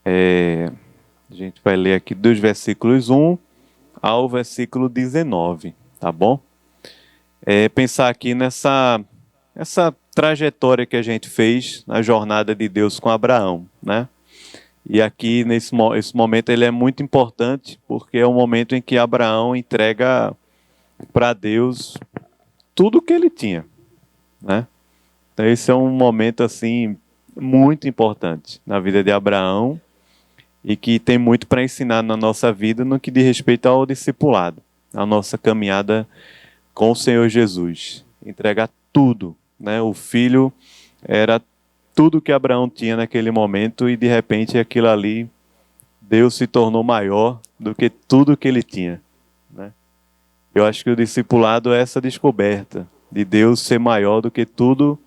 A gente vai ler aqui dos versículos 1 ao versículo 19, tá bom? Pensar aqui essa trajetória que a gente fez na jornada de Deus com Abraão, né? E aqui, esse momento, ele é muito importante, porque é o momento em que Abraão entrega para Deus tudo o que ele tinha, né? Então, esse é um momento, assim, muito importante na vida de Abraão e que tem muito para ensinar na nossa vida no que diz respeito ao discipulado, a nossa caminhada com o Senhor Jesus. Entregar tudo, né? O filho era tudo que Abraão tinha naquele momento e de repente aquilo ali, Deus se tornou maior do que tudo que ele tinha, né? Eu acho que o discipulado é essa descoberta de Deus ser maior do que tudo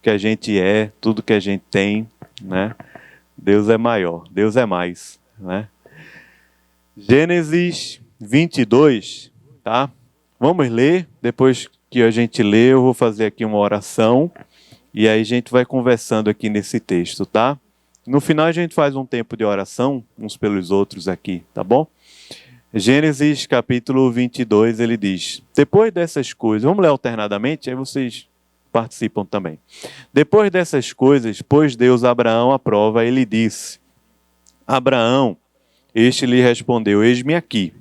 que a gente é, tudo que a gente tem, né? Deus é maior, Deus é mais, né? Gênesis 22, tá? Vamos ler, depois que a gente lê, eu vou fazer aqui uma oração e aí a gente vai conversando aqui nesse texto, tá? No final a gente faz um tempo de oração uns pelos outros aqui, tá bom? Gênesis capítulo 22, ele diz: depois dessas coisas, vamos ler alternadamente, aí vocês participam também. Depois dessas coisas, pôs Deus a Abraão à prova, ele disse: Abraão, este lhe respondeu: eis-me aqui.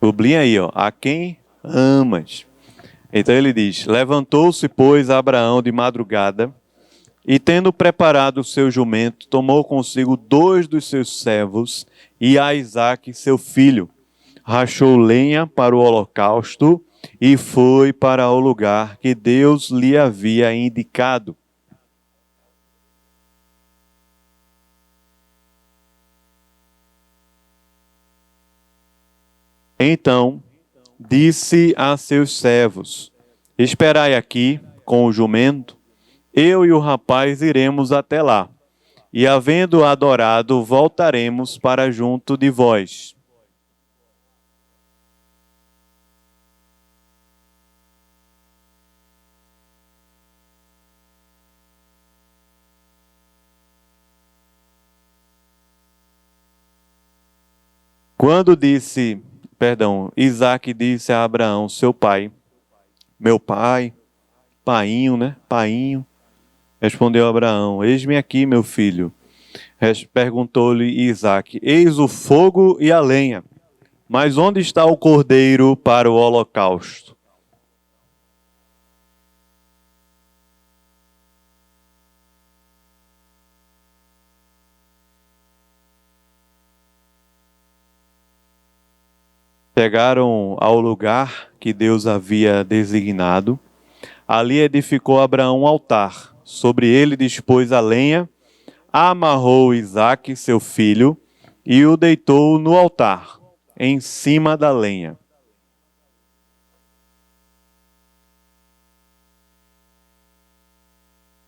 Sublinha aí, ó, a quem amas. Então ele diz: levantou-se, pois, Abraão de madrugada, e tendo preparado o seu jumento, tomou consigo 2 dos seus servos e a Isaque, seu filho. Rachou lenha para o holocausto e foi para o lugar que Deus lhe havia indicado. Então disse a seus servos: esperai aqui com o jumento, eu e o rapaz iremos até lá, e havendo adorado, voltaremos para junto de vós. Quando disse, perdão, Isaac disse a Abraão, seu pai, meu pai, painho, né? Painho. Respondeu Abraão: eis-me aqui, meu filho. Perguntou-lhe Isaac: eis o fogo e a lenha, mas onde está o cordeiro para o holocausto? Chegaram ao lugar que Deus havia designado. Ali edificou Abraão um altar. Sobre ele dispôs a lenha, amarrou Isaque, seu filho, e o deitou no altar, em cima da lenha.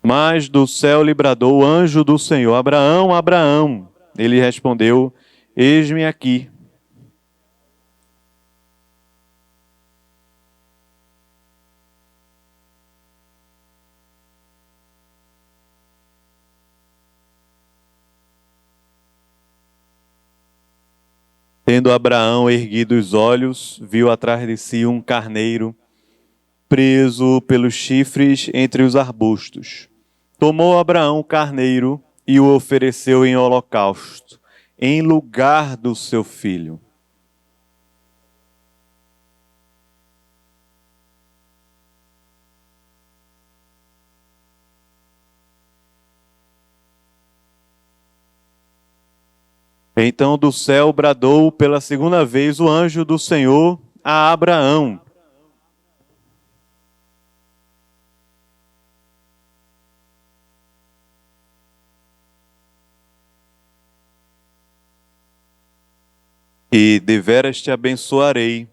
Mas do céu lhe bradou o anjo do Senhor: Abraão, Abraão. Ele respondeu: eis-me aqui. Tendo Abraão erguido os olhos, viu atrás de si um carneiro preso pelos chifres entre os arbustos. Tomou Abraão o carneiro e o ofereceu em holocausto, em lugar do seu filho. Então do céu bradou pela segunda vez o anjo do Senhor a Abraão: e deveras te abençoarei,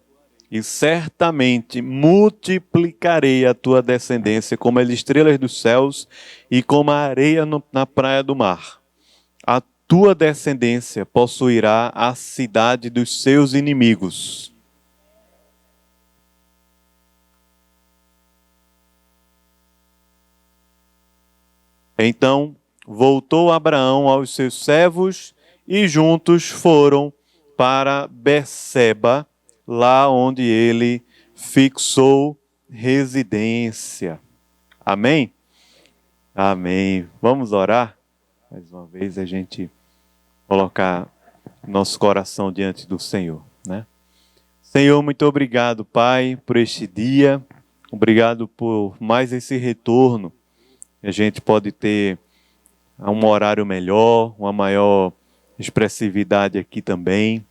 e certamente multiplicarei a tua descendência como as estrelas dos céus e como a areia na praia do mar. A tua descendência possuirá a cidade dos seus inimigos. Então voltou Abraão aos seus servos e juntos foram para Berseba, lá onde ele fixou residência. Amém? Amém. Vamos orar? Mais uma vez a gente colocar nosso coração diante do Senhor, né? Senhor, muito obrigado, Pai, por este dia. Obrigado por mais esse retorno. A gente pode ter um horário melhor, uma maior expressividade aqui também.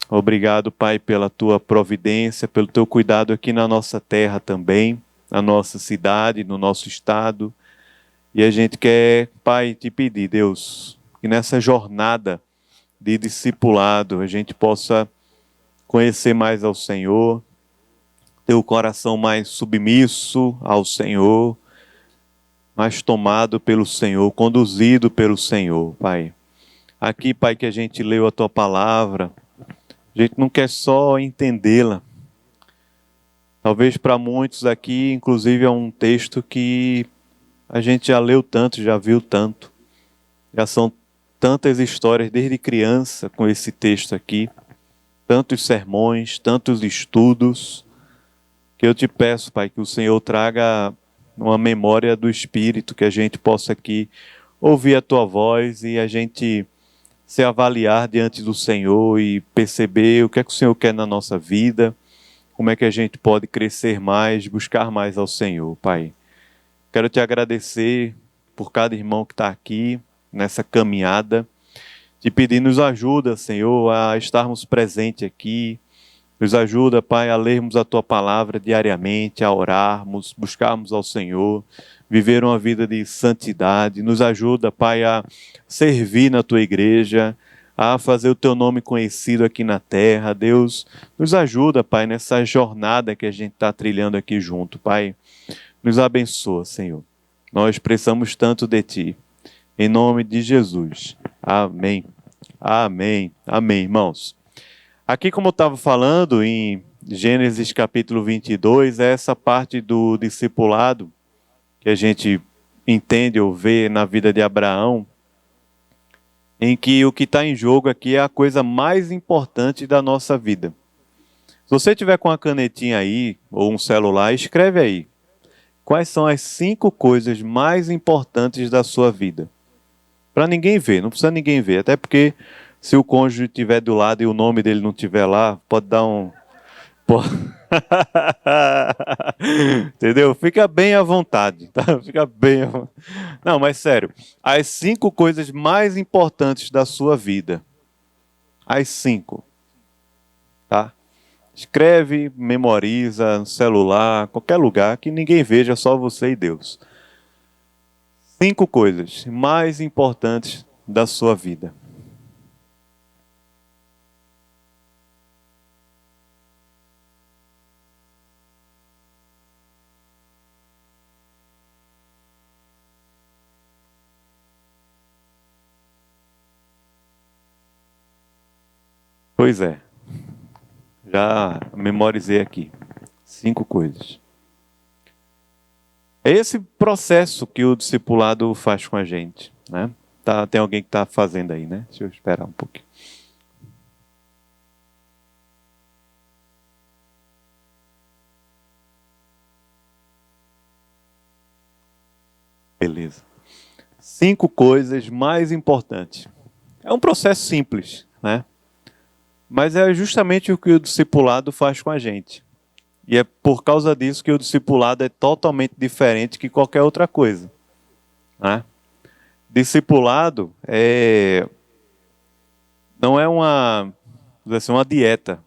Obrigado, Pai, pela tua providência, pelo teu cuidado aqui na nossa terra também, na nossa cidade, no nosso estado. E a gente quer, Pai, te pedir, Deus, que nessa jornada de discipulado a gente possa conhecer mais ao Senhor, ter o coração mais submisso ao Senhor, mais tomado pelo Senhor, conduzido pelo Senhor, Pai. Aqui, Pai, que a gente leu a Tua palavra, a gente não quer só entendê-la. Talvez para muitos aqui, inclusive, é um texto que a gente já leu tanto, já viu tanto. Já são tantas histórias desde criança com esse texto aqui, tantos sermões, tantos estudos, que eu te peço, Pai, que o Senhor traga uma memória do Espírito, que a gente possa aqui ouvir a Tua voz e a gente se avaliar diante do Senhor e perceber o que é que o Senhor quer na nossa vida, como é que a gente pode crescer mais, buscar mais ao Senhor, Pai. Quero te agradecer por cada irmão que está aqui nessa caminhada, te pedir, nos ajuda, Senhor, a estarmos presentes aqui, nos ajuda, Pai, a lermos a Tua palavra diariamente, a orarmos, buscarmos ao Senhor, viver uma vida de santidade. Nos ajuda, Pai, a servir na Tua igreja, a fazer o Teu nome conhecido aqui na terra. Deus, nos ajuda, Pai, nessa jornada que a gente está trilhando aqui junto, Pai. Nos abençoa, Senhor. Nós precisamos tanto de Ti. Em nome de Jesus. Amém. Amém. Amém, irmãos. Aqui, como eu estava falando, em Gênesis capítulo 22, é essa parte do discipulado que a gente entende ou vê na vida de Abraão, em que o que está em jogo aqui é a coisa mais importante da nossa vida. Se você tiver com uma canetinha aí, ou um celular, escreve aí. Quais são as 5 coisas mais importantes da sua vida? Para ninguém ver, não precisa ninguém ver, até porque se o cônjuge estiver do lado e o nome dele não estiver lá, pode dar um... Entendeu? Fica bem à vontade, tá? Fica bem à vontade. Não, mas sério, as 5 coisas mais importantes da sua vida. As 5, tá? Escreve, memoriza, no celular, qualquer lugar, que ninguém veja, só você e Deus. 5 coisas mais importantes da sua vida. Pois é, já memorizei aqui. 5 coisas. É esse processo que o discipulado faz com a gente, né? Tem alguém que está fazendo aí, né? Deixa eu esperar um pouquinho. Beleza. 5 coisas mais importantes. É um processo simples, né? Mas é justamente o que o discipulado faz com a gente. E é por causa disso que o discipulado é totalmente diferente que qualquer outra coisa, né? Discipulado não é uma dieta.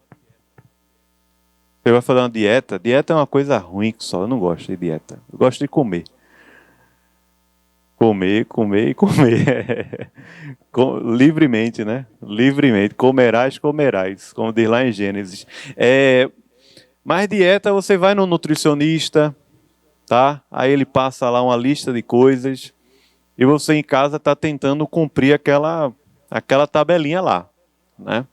Você vai fazer uma dieta. Dieta é uma coisa ruim só. Eu não gosto de dieta. Eu gosto de comer. Comer, comer e comer. Livremente, né? Livremente. Comerás, comerás. Como diz lá em Gênesis. Mas dieta, você vai no nutricionista, tá? Aí ele passa lá uma lista de coisas e você em casa está tentando cumprir aquela tabelinha lá, né?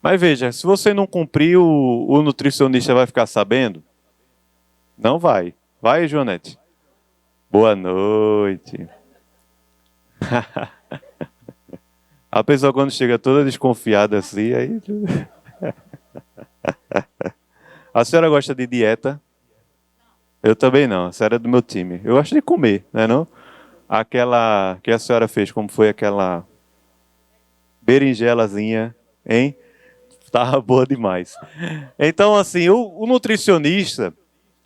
Mas veja, se você não cumprir, o nutricionista vai ficar sabendo? Não vai. Vai, Joanete? Boa noite. A pessoa quando chega toda desconfiada assim, aí... A senhora gosta de dieta? Eu também não, a senhora é do meu time. Eu gosto de comer, não é não? Aquela que a senhora fez, como foi aquela berinjelazinha, hein? Tava boa demais. Então, assim, o nutricionista,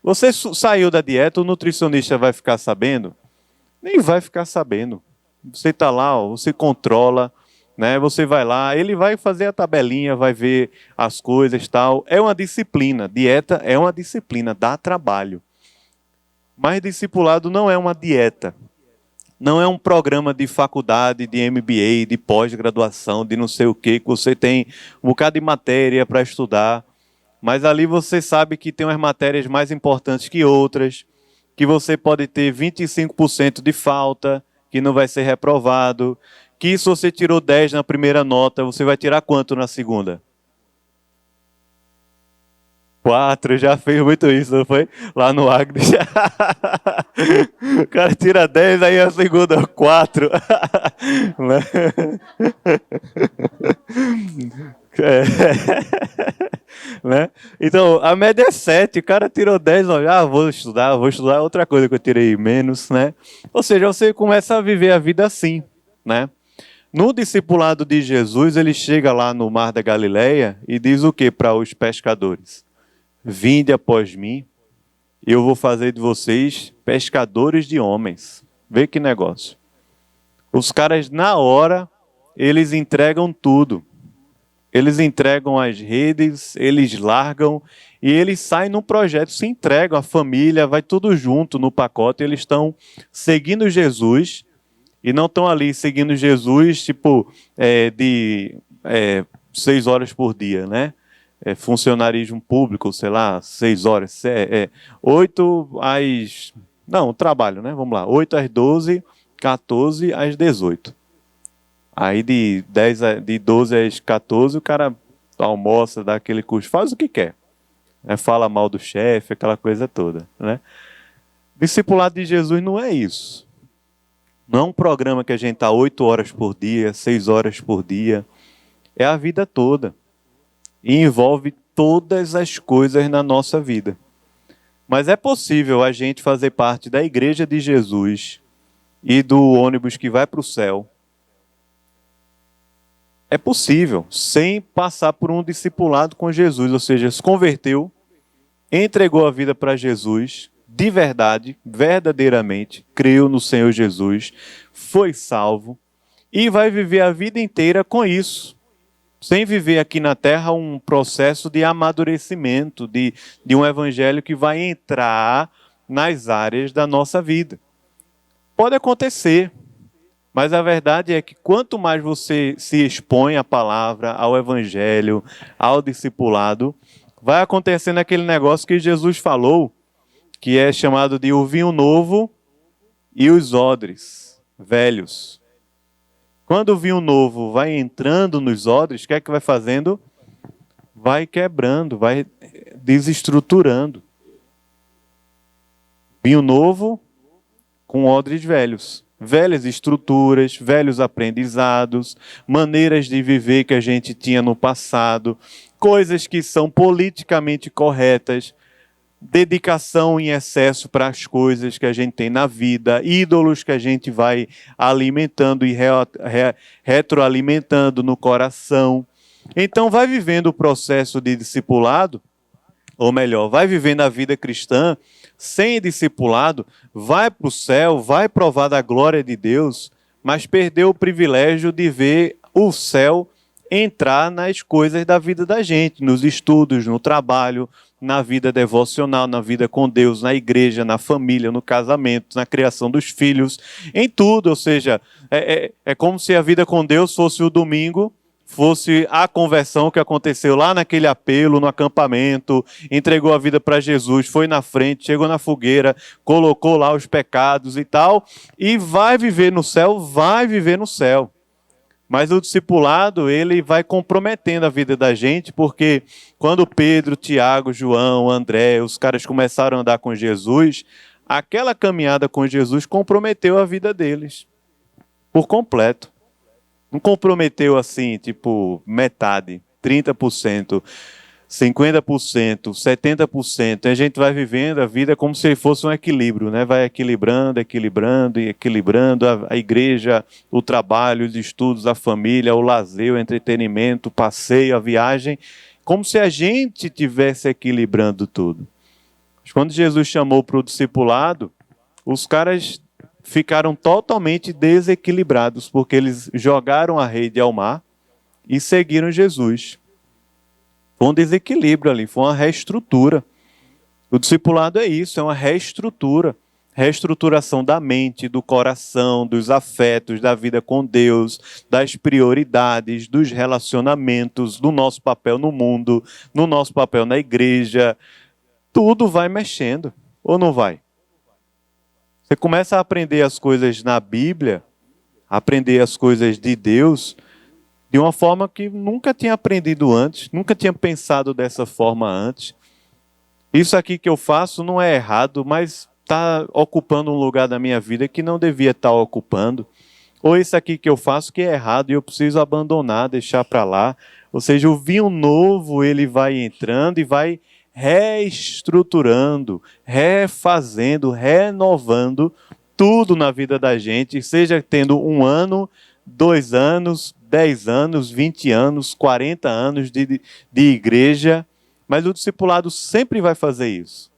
você saiu da dieta, o nutricionista vai ficar sabendo? Nem vai ficar sabendo. Você está lá, ó, você controla, né? Você vai lá, ele vai fazer a tabelinha, vai ver as coisas, tal. É uma disciplina. Dieta é uma disciplina, dá trabalho. Mas discipulado não é uma dieta. Não é um programa de faculdade, de MBA, de pós-graduação, de não sei o quê, que você tem um bocado de matéria para estudar. Mas ali você sabe que tem umas matérias mais importantes que outras, que você pode ter 25% de falta, que não vai ser reprovado, que se você tirou 10 na primeira nota, você vai tirar quanto na segunda? 4, já fez muito isso, não foi? Lá no Agnes. O cara tira 10, aí a segunda 4. Né? É. Né? Então, a média é 7, o cara tirou 10, ó, vou estudar outra coisa que eu tirei menos, né? Ou seja, você começa a viver a vida assim, né? No discipulado de Jesus, ele chega lá no Mar da Galileia e diz o que para os pescadores? Vinde após mim, e eu vou fazer de vocês pescadores de homens. Vê que negócio. Os caras, na hora, eles entregam tudo. Eles entregam as redes, eles largam e eles saem no projeto, se entregam, a família, vai tudo junto no pacote. Eles estão seguindo Jesus e não estão ali seguindo Jesus, tipo, de 6 horas por dia, né? Funcionarismo público, sei lá, 6 horas, 8 às... Não, trabalho, né? Vamos lá, 8 às 12, 14 às 18. Aí de 12 às 14 o cara almoça, dá aquele curso, faz o que quer. Fala mal do chefe, aquela coisa toda, né? Discipulado de Jesus não é isso. Não é um programa que a gente está 8 horas por dia, 6 horas por dia. É a vida toda. E envolve todas as coisas na nossa vida. Mas é possível a gente fazer parte da igreja de Jesus e do ônibus que vai para o céu. É possível, sem passar por um discipulado com Jesus, ou seja, se converteu, entregou a vida para Jesus, de verdade, verdadeiramente, creu no Senhor Jesus, foi salvo e vai viver a vida inteira com isso, sem viver aqui na terra um processo de amadurecimento, de um evangelho que vai entrar nas áreas da nossa vida. Pode acontecer. Mas a verdade é que quanto mais você se expõe à palavra, ao evangelho, ao discipulado, vai acontecendo aquele negócio que Jesus falou, que é chamado de o vinho novo e os odres velhos. Quando o vinho novo vai entrando nos odres, o que é que vai fazendo? Vai quebrando, vai desestruturando. Vinho novo com odres velhos. Velhas estruturas, velhos aprendizados, maneiras de viver que a gente tinha no passado, coisas que são politicamente corretas, dedicação em excesso para as coisas que a gente tem na vida, ídolos que a gente vai alimentando e retroalimentando no coração. Então vai vivendo o processo de discipulado, ou melhor, vai vivendo a vida cristã sem discipulado, vai para o céu, vai provar da glória de Deus, mas perdeu o privilégio de ver o céu entrar nas coisas da vida da gente, nos estudos, no trabalho, na vida devocional, na vida com Deus, na igreja, na família, no casamento, na criação dos filhos, em tudo. Ou seja, é como se a vida com Deus fosse o domingo fosse a conversão que aconteceu lá naquele apelo, no acampamento, entregou a vida para Jesus, foi na frente, chegou na fogueira, colocou lá os pecados e tal, e vai viver no céu, vai viver no céu. Mas o discipulado, ele vai comprometendo a vida da gente, porque quando Pedro, Tiago, João, André, os caras começaram a andar com Jesus, aquela caminhada com Jesus comprometeu a vida deles, por completo. Não comprometeu assim, tipo, metade, 30%, 50%, 70%. A gente vai vivendo a vida como se fosse um equilíbrio, né? Vai equilibrando, equilibrando e equilibrando a igreja, o trabalho, os estudos, a família, o lazer, o entretenimento, o passeio, a viagem, como se a gente tivesse equilibrando tudo. Mas quando Jesus chamou para o discipulado, os caras ficaram totalmente desequilibrados, porque eles jogaram a rede ao mar e seguiram Jesus. Foi um desequilíbrio ali, foi uma reestrutura. O discipulado é isso, é uma reestrutura. Reestruturação da mente, do coração, dos afetos, da vida com Deus, das prioridades, dos relacionamentos, do nosso papel no mundo, no nosso papel na igreja. Tudo vai mexendo, ou não vai? Você começa a aprender as coisas na Bíblia, aprender as coisas de Deus, de uma forma que nunca tinha aprendido antes, nunca tinha pensado dessa forma antes. Isso aqui que eu faço não é errado, mas está ocupando um lugar da minha vida que não devia estar ocupando. Ou isso aqui que eu faço que é errado e eu preciso abandonar, deixar para lá. Ou seja, o vinho novo ele vai entrando e vai reestruturando, refazendo, renovando tudo na vida da gente, seja tendo 1 ano, 2 anos, 10 anos, 20 anos, 40 anos de igreja, mas o discipulado sempre vai fazer isso,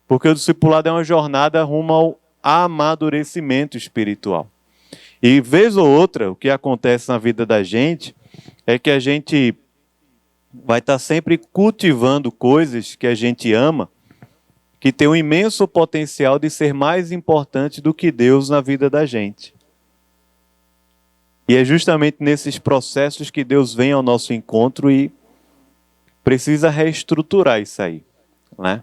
porque o discipulado é uma jornada rumo ao amadurecimento espiritual. E vez ou outra, o que acontece na vida da gente é que a gente vai estar sempre cultivando coisas que a gente ama, que tem um imenso potencial de ser mais importante do que Deus na vida da gente. E é justamente nesses processos que Deus vem ao nosso encontro e precisa reestruturar isso aí, né?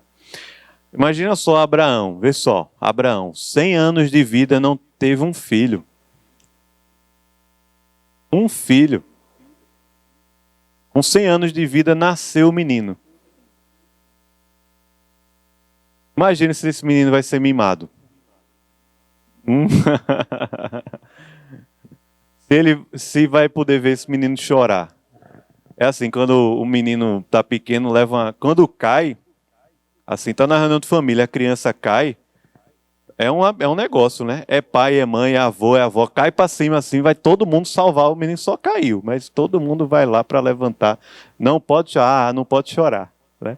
Imagina só Abraão, vê só, Abraão, 100 anos de vida não teve um filho. Um filho. Com 100 anos de vida, nasceu o menino. Imagina se esse menino vai ser mimado. Se vai poder ver esse menino chorar. É assim, quando o menino tá pequeno, quando cai, assim, tá na reunião de família, a criança cai, é um negócio, né? É pai, é mãe, é avô, é avó, cai para cima assim, vai todo mundo salvar, o menino só caiu, mas todo mundo vai lá para levantar. Não pode chorar, não pode chorar, né?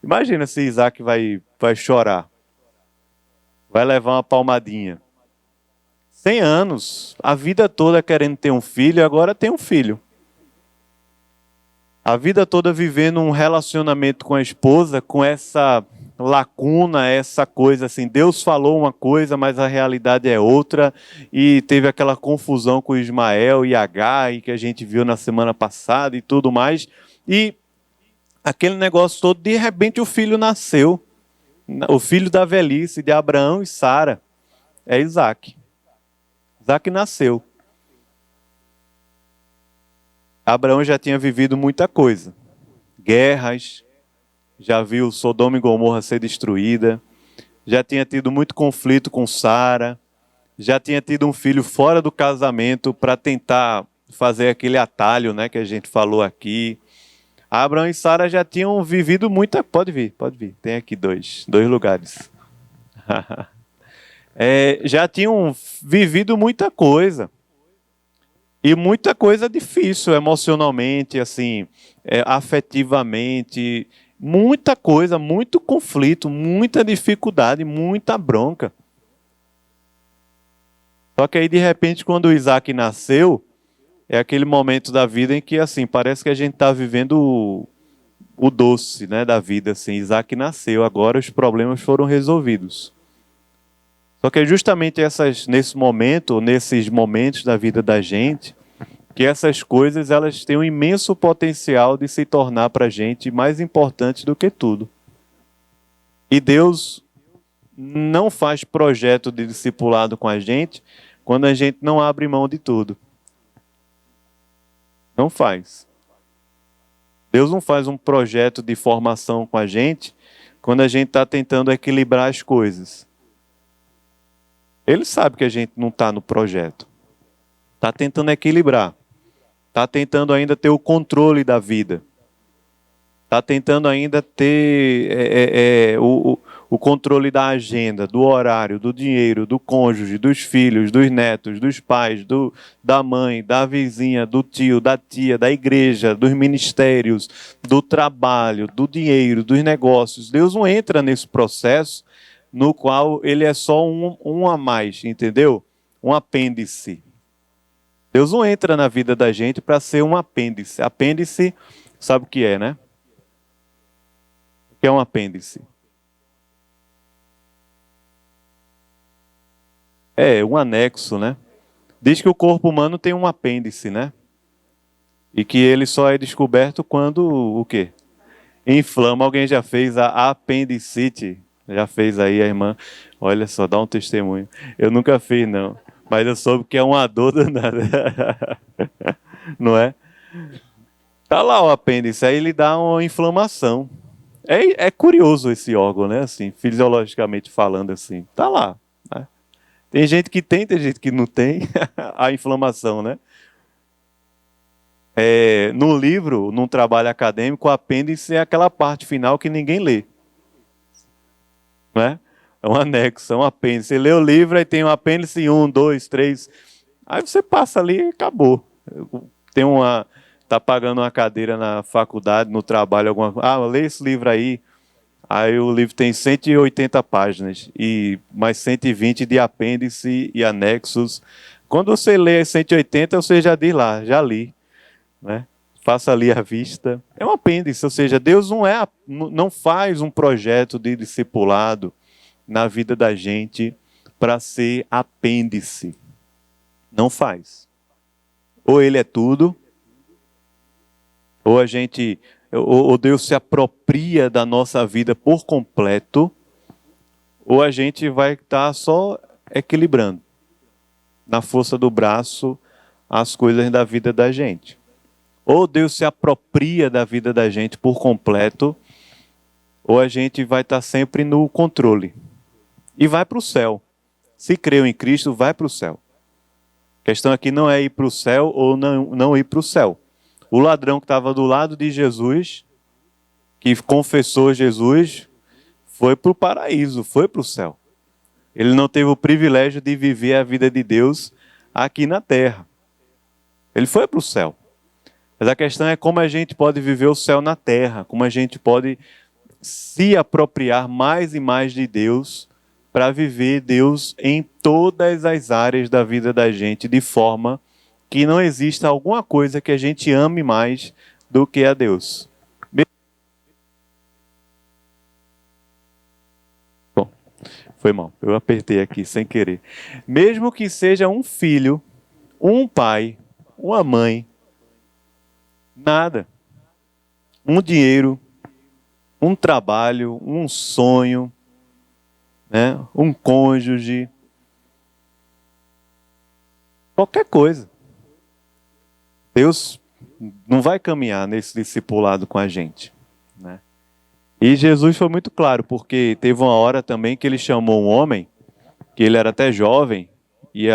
Imagina se Isaac vai chorar, vai levar uma palmadinha. 100 anos, a vida toda querendo ter um filho, agora tem um filho. A vida toda vivendo um relacionamento com a esposa, com essa lacuna, essa coisa assim, Deus falou uma coisa, mas a realidade é outra, e teve aquela confusão com Ismael e Agar, que a gente viu na semana passada e tudo mais, e aquele negócio todo, de repente o filho nasceu, o filho da velhice de Abraão e Sara, é Isaac. Isaac nasceu. Abraão já tinha vivido muita coisa, guerras, já viu Sodoma e Gomorra ser destruída, já tinha tido muito conflito com Sara, já tinha tido um filho fora do casamento para tentar fazer aquele atalho, né, que a gente falou aqui. Abraão e Sara já tinham vivido muita... Pode vir, tem aqui dois lugares. Já tinham vivido muita coisa. E muita coisa difícil emocionalmente, assim, afetivamente, muita coisa, muito conflito, muita dificuldade, muita bronca. Só que aí, de repente, quando o Isaac nasceu, é aquele momento da vida em que, assim, parece que a gente está vivendo o doce, né, da vida, assim. Isaac nasceu, agora os problemas foram resolvidos. Só que é justamente nesses momentos da vida da gente, que essas coisas elas têm um imenso potencial de se tornar para a gente mais importantes do que tudo. E Deus não faz projeto de discipulado com a gente quando a gente não abre mão de tudo. Não faz. Deus não faz um projeto de formação com a gente quando a gente está tentando equilibrar as coisas. Ele sabe que a gente não está no projeto. Está tentando equilibrar. Está tentando ainda ter o controle da vida. Está tentando ainda ter o controle da agenda, do horário, do dinheiro, do cônjuge, dos filhos, dos netos, dos pais, da mãe, da vizinha, do tio, da tia, da igreja, dos ministérios, do trabalho, do dinheiro, dos negócios. Deus não entra nesse processo no qual ele é só um a mais, entendeu? Um apêndice. Deus não entra na vida da gente para ser um apêndice. Apêndice, sabe o que é, né? O que é um apêndice? É, um anexo, né? Diz que o corpo humano tem um apêndice, né? E que ele só é descoberto quando o quê? Inflama. Alguém já fez a apendicite? Já fez aí a irmã? Olha só, dá um testemunho. Eu nunca fiz, não. Mas eu soube que é uma dor danada. Não é? Tá lá o apêndice, aí ele dá uma inflamação. É curioso esse órgão, né? Assim, fisiologicamente falando assim. Tá lá. Né? Tem gente que tem gente que não tem a inflamação, né? No livro, num trabalho acadêmico, o apêndice é aquela parte final que ninguém lê. Né? É um anexo, é um apêndice. Você lê o livro, aí tem um apêndice 1, 2, 3. Aí você passa ali e acabou. Tá pagando uma cadeira na faculdade, no trabalho, alguma coisa. Ah, lê esse livro aí. Aí o livro tem 180 páginas e mais 120 de apêndice e anexos. Quando você lê as 180, você já diz lá, já li. Né? Faça ali a vista. É um apêndice, ou seja, Deus não faz um projeto de discipulado na vida da gente para ser apêndice. Não faz. Ou ele é tudo, ou Deus se apropria da nossa vida por completo, ou a gente vai estar só equilibrando na força do braço as coisas da vida da gente. Ou Deus se apropria da vida da gente por completo, ou a gente vai estar sempre no controle. E vai para o céu. Se creu em Cristo, vai para o céu. A questão aqui não é ir para o céu ou não ir para o céu. O ladrão que estava do lado de Jesus, que confessou Jesus, foi para o paraíso, foi para o céu. Ele não teve o privilégio de viver a vida de Deus aqui na terra. Ele foi para o céu. Mas a questão é como a gente pode viver o céu na terra, como a gente pode se apropriar mais e mais de Deus para viver Deus em todas as áreas da vida da gente, de forma que não exista alguma coisa que a gente ame mais do que a Deus. Bom, foi mal, eu apertei aqui sem querer. Mesmo que seja um filho, um pai, uma mãe, nada. Um dinheiro, um trabalho, um sonho, né? Um cônjuge, qualquer coisa. Deus não vai caminhar nesse discipulado com a gente. Né? E Jesus foi muito claro, porque teve uma hora também que ele chamou um homem, que ele era até jovem, e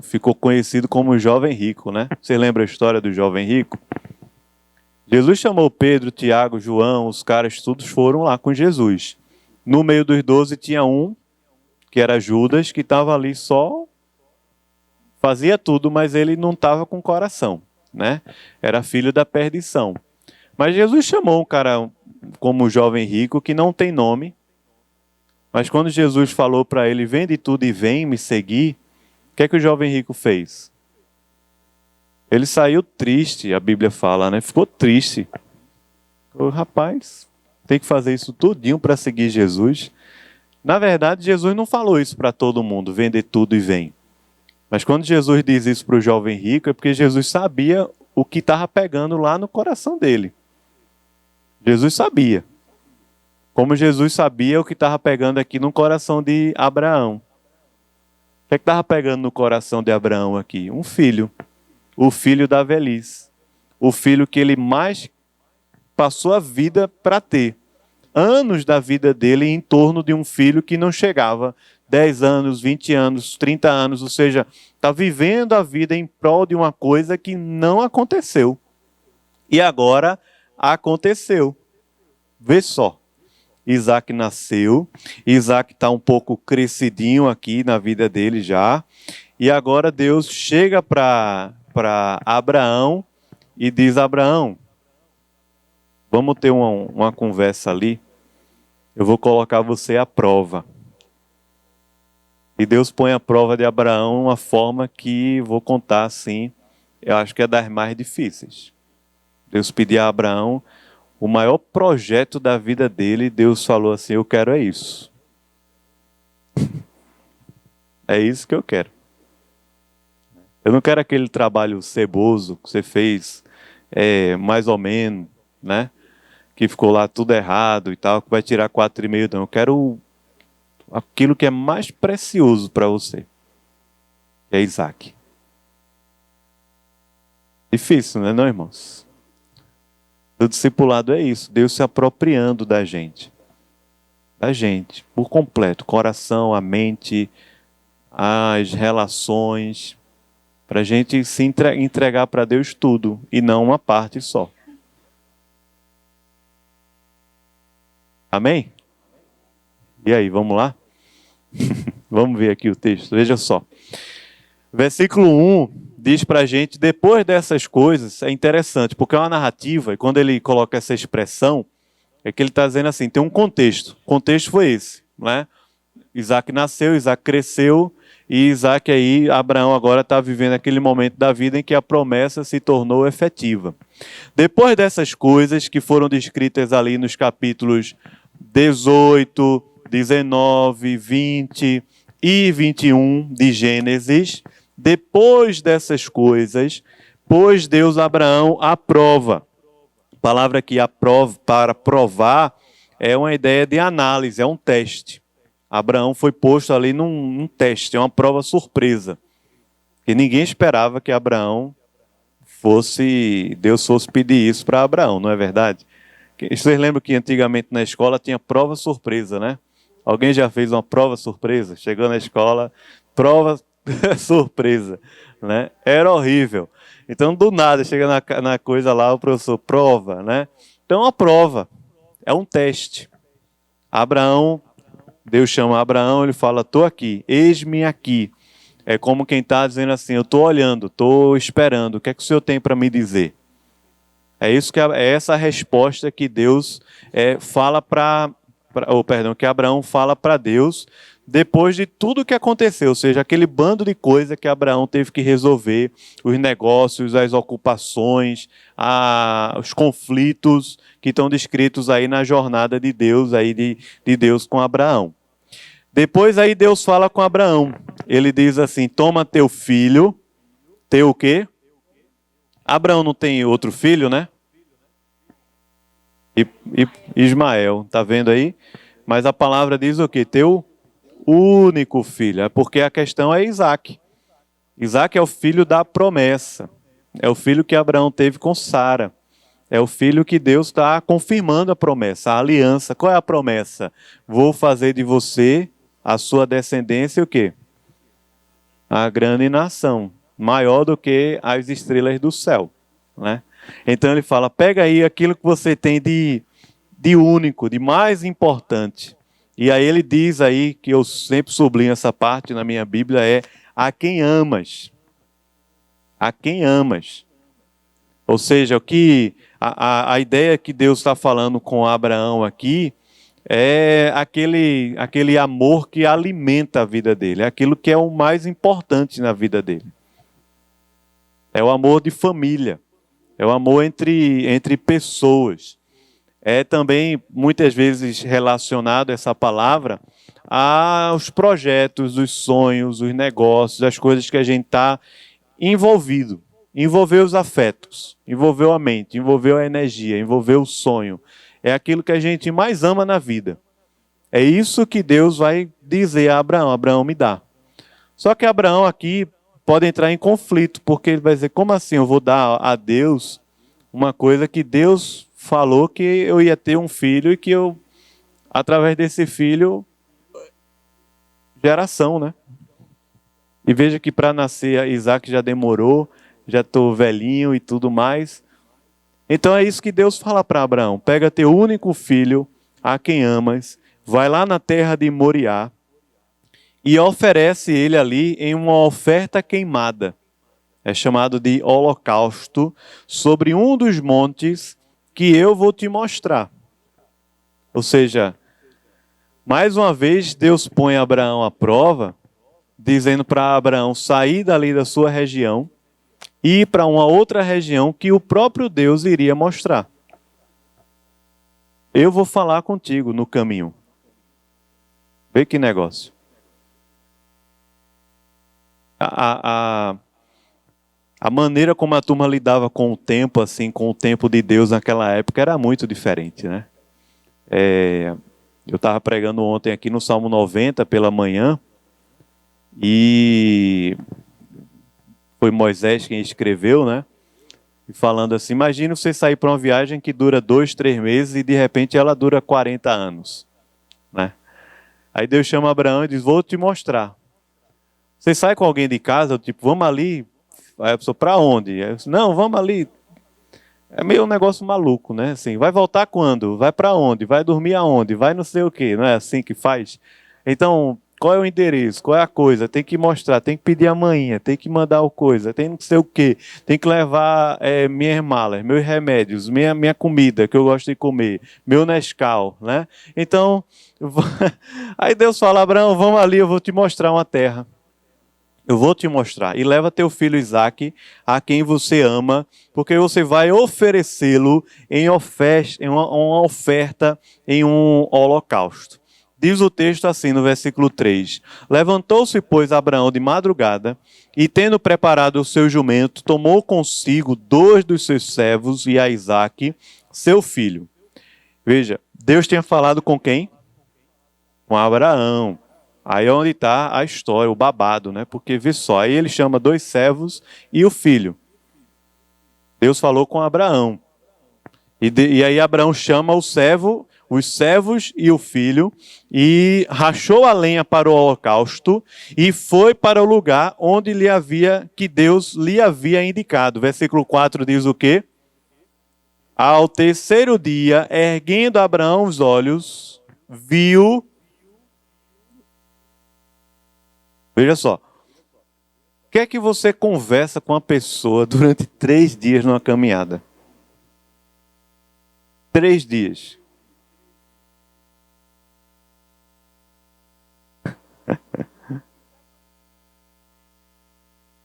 ficou conhecido como o jovem rico. Né? Você lembra a história do jovem rico? Jesus chamou Pedro, Tiago, João, os caras todos foram lá com Jesus. No meio dos 12 tinha um, que era Judas, que estava ali só, fazia tudo, mas ele não estava com coração. Né? Era filho da perdição. Mas Jesus chamou um cara como o jovem rico, que não tem nome, mas quando Jesus falou para ele, vende tudo e vem me seguir, o que é que o jovem rico fez? Ele saiu triste, a Bíblia fala, né? Ficou triste. O rapaz, tem que fazer isso tudinho para seguir Jesus. Na verdade, Jesus não falou isso para todo mundo, vender tudo e vem. Mas quando Jesus diz isso para o jovem rico, é porque Jesus sabia o que estava pegando lá no coração dele. Jesus sabia. Como Jesus sabia o que estava pegando aqui no coração de Abraão. O que estava pegando no coração de Abraão aqui? Um filho. O filho da velhice. O filho que ele mais passou a vida para ter. Anos da vida dele em torno de um filho que não chegava 10 anos, 20 anos, 30 anos, ou seja, está vivendo a vida em prol de uma coisa que não aconteceu. E agora aconteceu. Vê só. Isaac nasceu, Isaac está um pouco crescidinho aqui na vida dele já, e agora Deus chega para Abraão e diz: Abraão, vamos ter uma conversa ali, eu vou colocar você à prova. E Deus põe à prova de Abraão uma forma que vou contar assim, eu acho que é das mais difíceis. Deus pediu a Abraão o maior projeto da vida dele, Deus falou assim: eu quero é isso. É isso que eu quero. Eu não quero aquele trabalho ceboso que você fez, mais ou menos, né? Que ficou lá tudo errado e tal, que vai tirar 4,5. Não, eu quero aquilo que é mais precioso para você. É Isaac. Difícil, né, não, irmãos? O discipulado é isso, Deus se apropriando da gente. Da gente, por completo. Coração, a mente, as relações. Para a gente se entregar para Deus tudo, e não uma parte só. Amém? E aí, vamos lá? Vamos ver aqui o texto, veja só. Versículo 1 diz para a gente, depois dessas coisas, é interessante, porque é uma narrativa, e quando ele coloca essa expressão, é que ele está dizendo assim, tem um contexto. O contexto foi esse, né? Isaac nasceu, Isaac cresceu, e Isaac aí, Abraão agora está vivendo aquele momento da vida em que a promessa se tornou efetiva. Depois dessas coisas que foram descritas ali nos capítulos 18, 19, 20 e 21 de Gênesis, depois dessas coisas, pôs Deus Abraão à prova. A palavra aqui, para provar, é uma ideia de análise, é um teste. Abraão foi posto ali num teste, é uma prova surpresa. E ninguém esperava que Deus fosse pedir isso para Abraão, não é verdade? Vocês lembram que antigamente na escola tinha prova surpresa, né? Alguém já fez uma prova surpresa? Chegou na escola, prova surpresa, né? Era horrível. Então, do nada, chega na coisa lá, o professor, prova, né? Então, a prova é um teste. Deus chama Abraão, ele fala, estou aqui, eis-me aqui. É como quem está dizendo assim, eu estou olhando, estou esperando, o que é que o Senhor tem para me dizer? É essa a resposta que Deus fala que Abraão fala para Deus depois de tudo que aconteceu, ou seja, aquele bando de coisa que Abraão teve que resolver, os negócios, as ocupações, os conflitos que estão descritos aí na jornada de Deus, aí de Deus com Abraão. Depois aí Deus fala com Abraão, ele diz assim, toma teu filho, teu o quê? Abraão não tem outro filho, né? E Ismael, tá vendo aí? Mas a palavra diz o quê? Teu único filho. É porque a questão é Isaac. Isaac é o filho da promessa. É o filho que Abraão teve com Sara. É o filho que Deus está confirmando a promessa, a aliança. Qual é a promessa? Vou fazer de você, a sua descendência, o quê? A grande nação. Maior do que as estrelas do céu, né? Então ele fala, pega aí aquilo que você tem de único, de mais importante. E aí ele diz aí, que eu sempre sublinho essa parte na minha Bíblia, é a quem amas. A quem amas. Ou seja, a ideia que Deus está falando com Abraão aqui é aquele amor que alimenta a vida dele, é aquilo que é o mais importante na vida dele. É o amor de família, é o amor entre pessoas. É também, muitas vezes, relacionado essa palavra aos projetos, os sonhos, os negócios, as coisas que a gente está envolvido. Envolveu os afetos, envolveu a mente, envolveu a energia, envolveu o sonho. É aquilo que a gente mais ama na vida. É isso que Deus vai dizer a Abraão: Abraão, me dá. Só que Abraão aqui pode entrar em conflito, porque ele vai dizer: como assim eu vou dar a Deus uma coisa que Deus falou que eu ia ter um filho e que eu, através desse filho, geração, né? E veja que para nascer Isaac já demorou, já estou velhinho e tudo mais. Então é isso que Deus fala para Abraão: pega teu único filho, a quem amas, vai lá na terra de Moriá e oferece ele ali em uma oferta queimada. É chamado de holocausto, sobre um dos montes que eu vou te mostrar. Ou seja, mais uma vez Deus põe Abraão à prova, dizendo para Abraão sair dali da sua região e ir para uma outra região que o próprio Deus iria mostrar. Eu vou falar contigo no caminho. Vê que negócio. A maneira como a turma lidava com o tempo, assim, com o tempo de Deus naquela época, era muito diferente, né? Eu estava pregando ontem aqui no Salmo 90 pela manhã, e foi Moisés quem escreveu, né? E falando assim: imagina você sair para uma viagem que dura 2, 3 meses e de repente ela dura 40 anos, né? Aí Deus chama Abraão e diz: vou te mostrar. Você sai com alguém de casa, tipo, vamos ali. Aí a pessoa: para onde? Aí eu disse: não, vamos ali. É meio um negócio maluco, né? Assim, vai voltar quando? Vai para onde? Vai dormir aonde? Vai não sei o quê. Não é assim que faz? Então, qual é o endereço? Qual é a coisa? Tem que mostrar, tem que pedir a manhã, tem que mandar o coisa, tem não sei o quê. Tem que levar minhas malas, meus remédios, minha comida que eu gosto de comer, meu Nescau, né? Então, aí Deus fala: Abraão, vamos ali, eu vou te mostrar uma terra. Eu vou te mostrar. E leva teu filho Isaque, a quem você ama, porque você vai oferecê-lo em uma oferta, em um holocausto. Diz o texto assim no versículo 3. Levantou-se, pois, Abraão de madrugada, e tendo preparado o seu jumento, tomou consigo 2 dos seus servos e a Isaque, seu filho. Veja, Deus tinha falado com quem? Com Abraão. Aí é onde está a história, o babado, né? Porque vê só, aí ele chama 2 servos e o filho. Deus falou com Abraão. E aí Abraão chama os servos e o filho, e rachou a lenha para o holocausto, e foi para o lugar onde que Deus lhe havia indicado. Versículo 4 diz o quê? Ao terceiro dia, erguendo Abraão os olhos, viu. Veja só. O que é que você conversa com a pessoa durante 3 dias numa caminhada? 3 dias.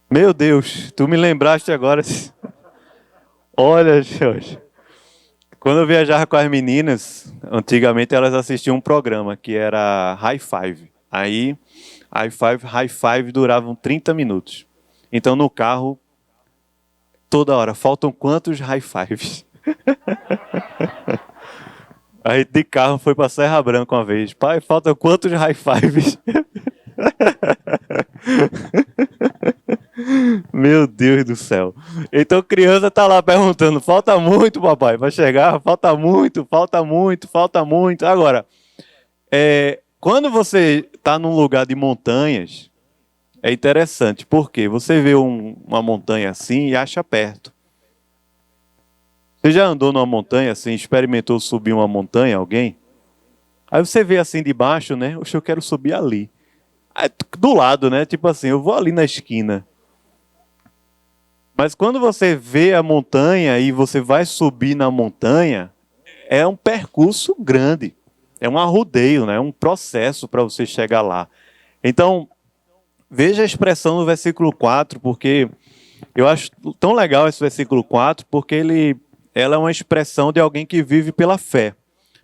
Meu Deus, tu me lembraste agora. Olha, Jorge. Quando eu viajava com as meninas, antigamente elas assistiam um programa que era High Five. Aí, High Five duravam 30 minutos. Então, no carro, toda hora, faltam quantos High Fives? Aí, de carro, foi para Serra Branca uma vez. Pai, faltam quantos High Fives? Meu Deus do céu. Então, criança tá lá perguntando: falta muito, papai, para chegar? Falta muito, falta muito, falta muito. Agora, quando você está num lugar de montanhas, é interessante, porque você vê uma montanha assim e acha perto. Você já andou numa montanha assim, experimentou subir uma montanha, alguém? Aí você vê assim de baixo, né? Oxe, eu quero subir ali. Aí, do lado, né? Tipo assim, eu vou ali na esquina. Mas quando você vê a montanha e você vai subir na montanha, é um percurso grande. É um arrodeio, né? É um processo para você chegar lá. Então, veja a expressão no versículo 4, porque eu acho tão legal esse versículo 4, porque ela é uma expressão de alguém que vive pela fé.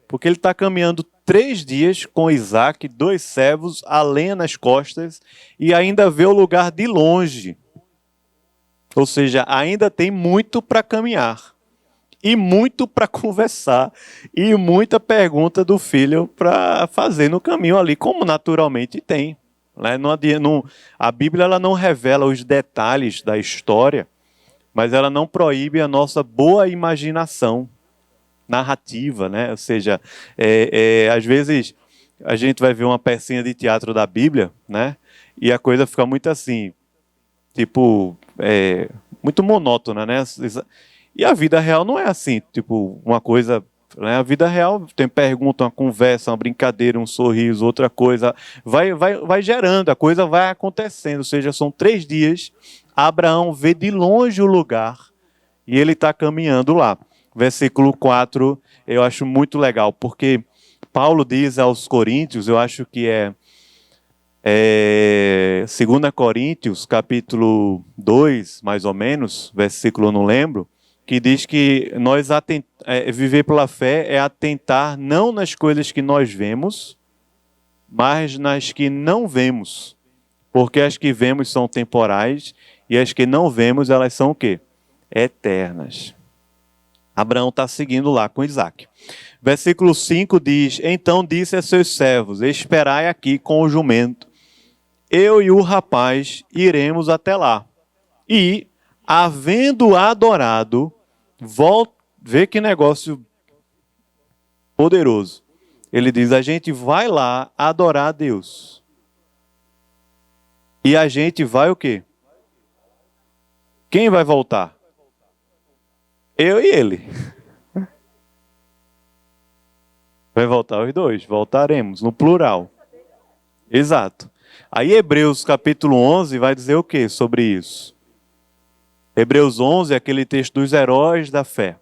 Porque ele está caminhando 3 dias com Isaac, 2 servos, a lenha nas costas e ainda vê o lugar de longe. Ou seja, ainda tem muito para caminhar. E muito para conversar. E muita pergunta do filho para fazer no caminho ali, como naturalmente tem. Né? A Bíblia ela não revela os detalhes da história, mas ela não proíbe a nossa boa imaginação narrativa, né? Ou seja, às vezes a gente vai ver uma pecinha de teatro da Bíblia, né? E a coisa fica muito assim, tipo, muito monótona, né? E a vida real não é assim, tipo, uma coisa, né? A vida real tem pergunta, uma conversa, uma brincadeira, um sorriso, outra coisa, vai gerando, a coisa vai acontecendo, ou seja, são 3 dias, Abraão vê de longe o lugar e ele está caminhando lá. Versículo 4, eu acho muito legal, porque Paulo diz aos Coríntios, eu acho que é 2 Coríntios, capítulo 2, mais ou menos, versículo eu não lembro, que diz que viver pela fé é atentar não nas coisas que nós vemos, mas nas que não vemos. Porque as que vemos são temporais e as que não vemos, elas são o quê? Eternas. Abraão está seguindo lá com Isaac. Versículo 5 diz: Então disse a seus servos: Esperai aqui com o jumento. Eu e o rapaz iremos até lá. E, havendo adorado, vê que negócio poderoso. Ele diz: a gente vai lá adorar a Deus. E a gente vai o quê? Quem vai voltar? Eu e ele. Vai voltar os dois. Voltaremos, no plural. Exato. Aí Hebreus capítulo 11 vai dizer o que sobre isso? Hebreus 11 é aquele texto dos heróis da fé.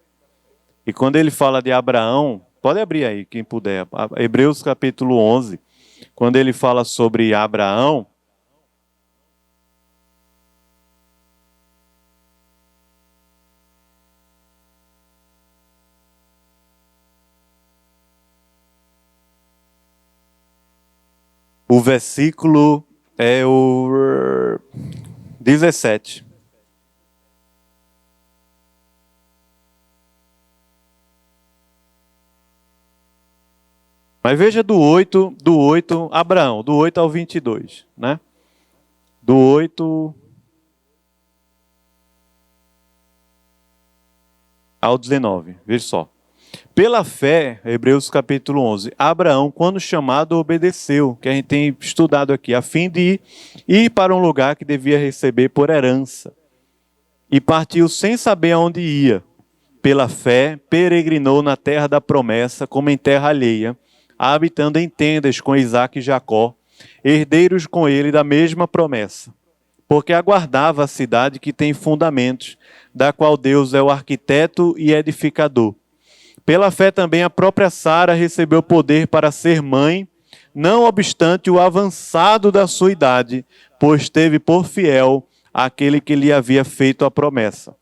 E quando ele fala de Abraão, pode abrir aí, quem puder. Hebreus capítulo 11, quando ele fala sobre Abraão, o versículo é o 17. Mas veja do 8, Abraão, do 8 ao 22, né? Do 8 ao 19, veja só. Pela fé, Hebreus capítulo 11, Abraão, quando chamado, obedeceu, que a gente tem estudado aqui, a fim de ir para um lugar que devia receber por herança. E partiu sem saber aonde ia. Pela fé, peregrinou na terra da promessa, como em terra alheia, habitando em tendas com Isaque e Jacó, herdeiros com ele da mesma promessa. Porque aguardava a cidade que tem fundamentos, da qual Deus é o arquiteto e edificador. Pela fé também a própria Sara recebeu poder para ser mãe, não obstante o avançado da sua idade, pois teve por fiel aquele que lhe havia feito a promessa.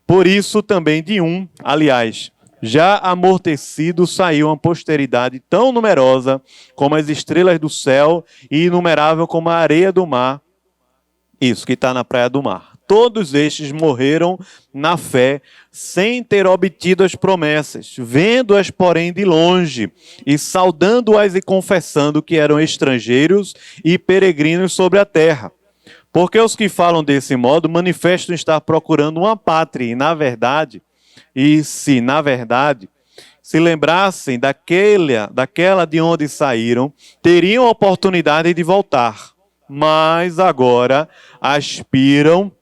Por isso também de aliás, já amortecido, saiu uma posteridade tão numerosa como as estrelas do céu e inumerável como a areia do mar. Isso, que está na praia do mar. Todos estes morreram na fé, sem ter obtido as promessas, vendo-as, porém, de longe, e saudando-as e confessando que eram estrangeiros e peregrinos sobre a terra. Porque os que falam desse modo manifestam estar procurando uma pátria, se na verdade se lembrassem daquela de onde saíram, teriam a oportunidade de voltar. Mas agora aspiram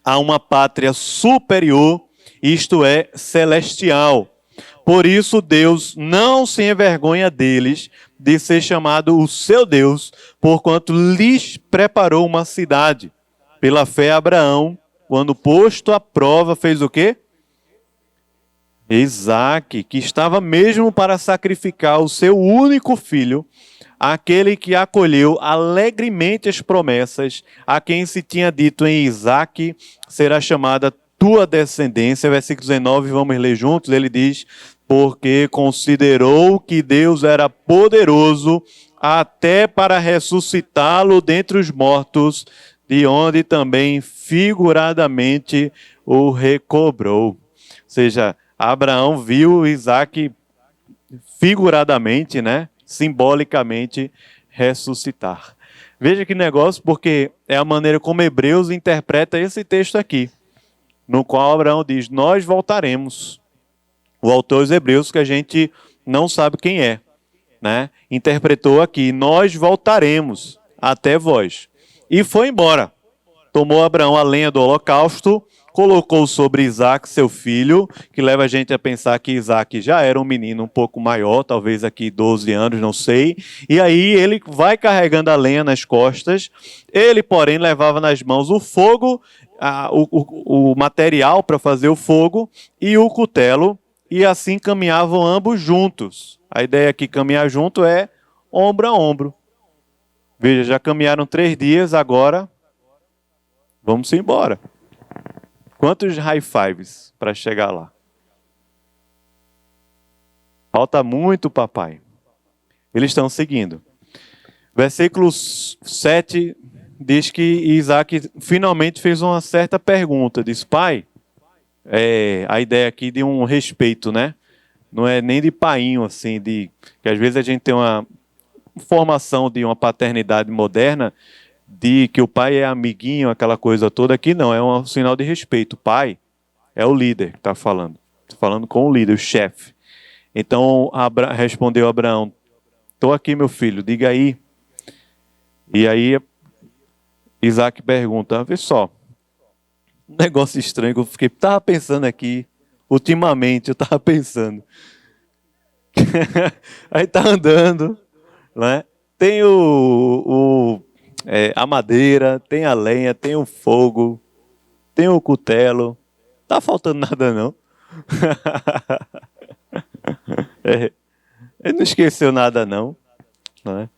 a uma pátria superior, isto é, celestial. Por isso Deus não se envergonha deles, de ser chamado o seu Deus, porquanto lhes preparou uma cidade. Pela fé Abraão, quando posto à prova, fez o quê? Isaque, que estava mesmo para sacrificar o seu único filho, aquele que acolheu alegremente as promessas, a quem se tinha dito: em Isaque será chamada tua descendência. Versículo 19, vamos ler juntos, ele diz: porque considerou que Deus era poderoso até para ressuscitá-lo dentre os mortos, de onde também figuradamente o recobrou. Ou seja, Abraão viu Isaac figuradamente, né, simbolicamente ressuscitar. Veja que negócio, porque é a maneira como Hebreus interpreta esse texto aqui, no qual Abraão diz: nós voltaremos. O autor dos Hebreus, que a gente não sabe quem é, né, interpretou aqui: nós voltaremos até vós. E foi embora. Tomou Abraão a lenha do holocausto, colocou sobre Isaac, seu filho, que leva a gente a pensar que Isaac já era um menino um pouco maior, talvez aqui 12 anos, não sei. E aí ele vai carregando a lenha nas costas. Ele, porém, levava nas mãos o fogo, o material para fazer o fogo e o cutelo, e assim caminhavam ambos juntos. A ideia aqui, caminhar junto, é ombro a ombro. Veja, já caminharam 3 dias, agora vamos embora. Quantos high fives para chegar lá? Falta muito, papai. Eles estão seguindo. Versículo 7 diz que Isaac finalmente fez uma certa pergunta. Diz: pai, a ideia aqui de um respeito, né? Não é nem de painho, assim, que às vezes a gente tem uma formação de uma paternidade moderna, de que o pai é amiguinho, aquela coisa toda. Aqui não, é um sinal de respeito. O pai é o líder que está falando. Está falando com o líder, o chefe. Então respondeu Abraão: estou aqui, meu filho, diga aí. E aí Isaac pergunta: vê só, um negócio estranho que eu estava pensando aqui, ultimamente eu estava pensando. Aí tá andando, né? Tem a madeira, tem a lenha, tem o fogo, tem o cutelo. Tá faltando nada, não. Ele não esqueceu nada, não. Né?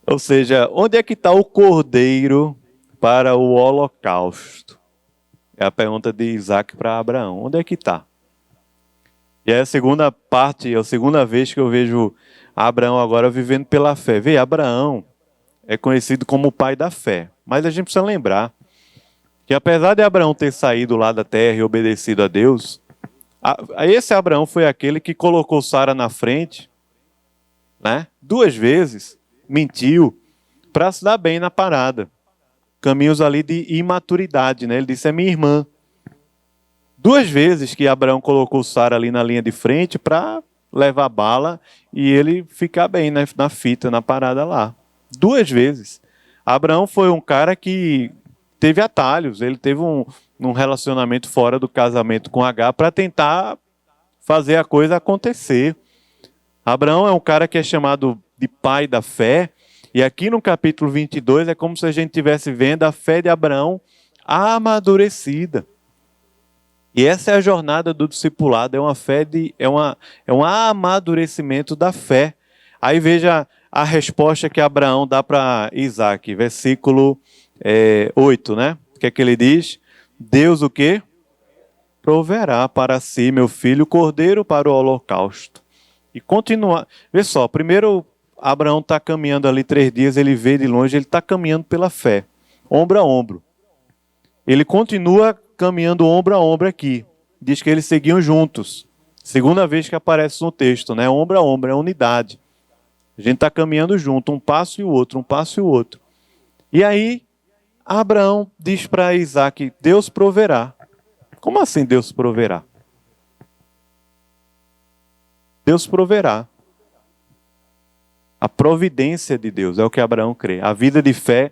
Ou seja, onde é que está o cordeiro para o holocausto? É a pergunta de Isaac para Abraão. Onde é que está? E é a segunda parte, é a segunda vez que eu vejo Abraão agora vivendo pela fé. Vê, Abraão é conhecido como o pai da fé. Mas a gente precisa lembrar que apesar de Abraão ter saído lá da terra e obedecido a Deus, esse Abraão foi aquele que colocou Sara na frente, né? 2 vezes, mentiu, para se dar bem na parada. Caminhos ali de imaturidade, né? Ele disse: é minha irmã. 2 vezes que Abraão colocou Sara ali na linha de frente para levar bala e ele ficar bem na fita, na parada lá. 2 vezes. Abraão foi um cara que teve atalhos, ele teve um relacionamento fora do casamento com H para tentar fazer a coisa acontecer. Abraão é um cara que é chamado de pai da fé, e aqui no capítulo 22 é como se a gente estivesse vendo a fé de Abraão amadurecida. E essa é a jornada do discipulado, é um amadurecimento da fé. Aí veja a resposta que Abraão dá para Isaac, versículo 8, né? O que é que ele diz? Deus o quê? Proverá para si, meu filho, cordeiro para o holocausto. E continua. Vê só, primeiro Abraão está caminhando ali 3 dias, ele vê de longe, ele está caminhando pela fé, ombro a ombro. Ele continua caminhando ombro a ombro aqui. Diz que eles seguiam juntos. Segunda vez que aparece no texto, né? Ombro a ombro, é unidade. A gente está caminhando junto, um passo e o outro, um passo e o outro. E aí, Abraão diz para Isaac: Deus proverá. Como assim Deus proverá? Deus proverá. A providência de Deus é o que Abraão crê. A vida de fé,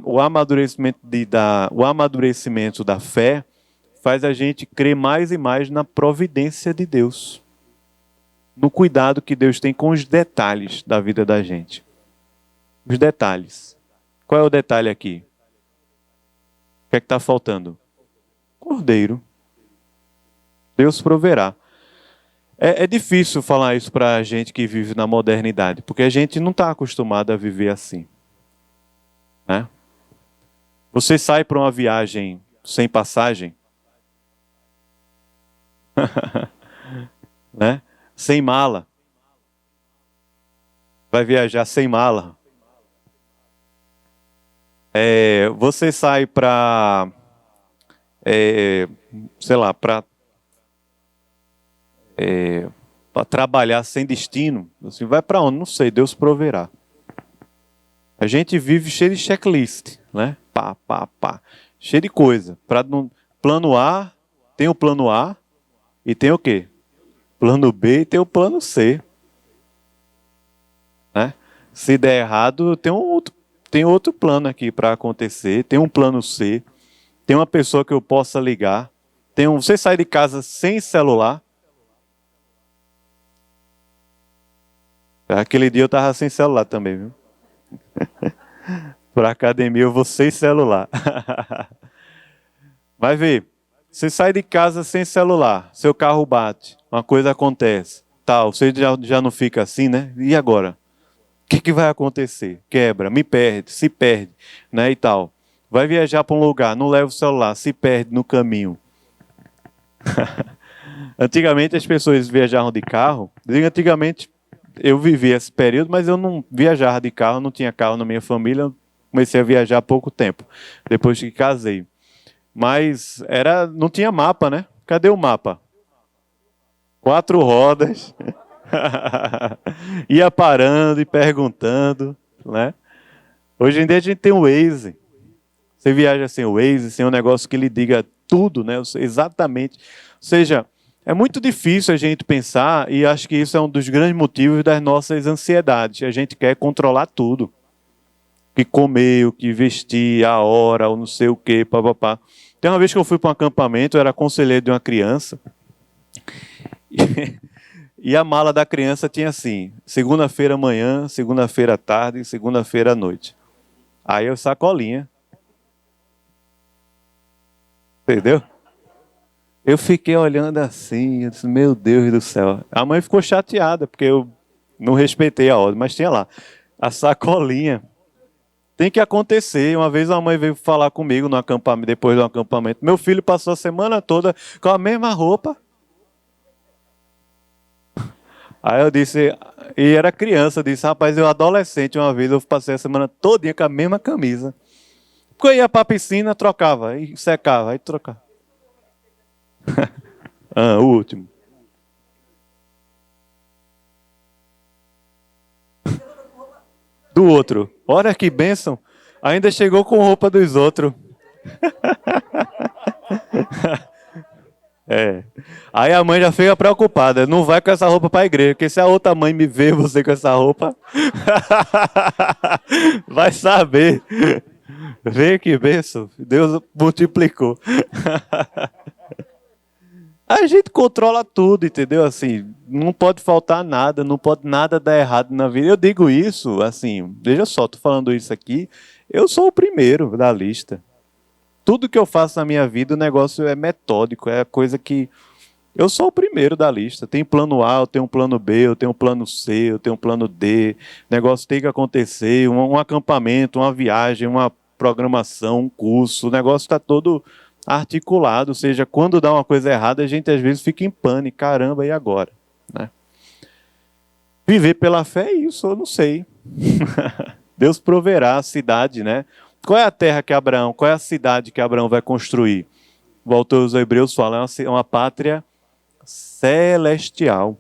o amadurecimento da fé faz a gente crer mais e mais na providência de Deus. No cuidado que Deus tem com os detalhes da vida da gente. Os detalhes. Qual é o detalhe aqui? O que é que está faltando? Cordeiro. Deus proverá. É difícil falar isso para a gente que vive na modernidade, porque a gente não está acostumado a viver assim. Né? Você sai para uma viagem sem passagem? né? Sem mala. Vai viajar sem mala. Você sai para, sei lá, para trabalhar sem destino. Assim, vai para onde? Não sei, Deus proverá. A gente vive cheio de checklist, né? Pá, pá, pá. Cheio de coisa. Plano A, tem o plano A e tem o quê? Plano B e tem o plano C. Né? Se der errado, tem outro plano aqui para acontecer. Tem um plano C. Tem uma pessoa que eu possa ligar. Você sai de casa sem celular. Aquele dia eu estava sem celular também, viu? Para academia eu vou sem celular. Vai ver. Você sai de casa sem celular, seu carro bate, uma coisa acontece, tal, você já não fica assim, né? E agora? O que vai acontecer? Quebra, me perde, se perde, né? E tal. Vai viajar para um lugar, não leva o celular, se perde no caminho. Antigamente as pessoas viajavam de carro. Antigamente eu vivi esse período, mas eu não viajava de carro, não tinha carro na minha família. Eu comecei a viajar há pouco tempo, depois que casei. Mas não tinha mapa, né? Cadê o mapa? 4 rodas. Ia parando e perguntando, né? Hoje em dia a gente tem o Waze. Você viaja sem o Waze, sem um negócio que lhe diga tudo, né? Exatamente. Ou seja, é muito difícil a gente pensar, e acho que isso é um dos grandes motivos das nossas ansiedades. A gente quer controlar tudo. O que comer, o que vestir, a hora, ou não sei o quê, papapá. Tem uma vez que eu fui para um acampamento, eu era conselheiro de uma criança, e a mala da criança tinha assim, segunda-feira manhã, segunda-feira à tarde, segunda-feira à noite. Aí eu sacolinha. Entendeu? Eu fiquei olhando assim, eu disse, meu Deus do céu. A mãe ficou chateada, porque eu não respeitei a ordem, mas tinha lá, a sacolinha. Tem que acontecer. Uma vez a mãe veio falar comigo no acampamento, depois do acampamento. Meu filho passou a semana toda com a mesma roupa. Aí eu disse, e era criança, eu disse, rapaz, eu adolescente, uma vez eu passei a semana todinha com a mesma camisa. Porque eu ia para a piscina, trocava, e secava, aí trocava. O último. Do outro. Olha que bênção. Ainda chegou com roupa dos outros. Aí a mãe já fica preocupada. Não vai com essa roupa para a igreja, porque se a outra mãe me ver você com essa roupa, vai saber. Vê que bênção. Deus multiplicou. A gente controla tudo, entendeu? Assim, não pode faltar nada, não pode nada dar errado na vida. Eu digo isso, assim, veja só, tô falando isso aqui, eu sou o primeiro da lista. Tudo que eu faço na minha vida, o negócio é metódico, é coisa que eu sou o primeiro da lista. Tem plano A, eu tenho um plano B, eu tenho um plano C, eu tenho um plano D. O negócio tem que acontecer, um acampamento, uma viagem, uma programação, um curso. O negócio está todo articulado. Ou seja, quando dá uma coisa errada, a gente às vezes fica em pânico. Caramba, e agora? Né? Viver pela fé é isso, eu não sei. Deus proverá a cidade, né? Qual é a terra que Abraão, qual é a cidade que Abraão vai construir? O autor dos Hebreus fala, é uma pátria celestial.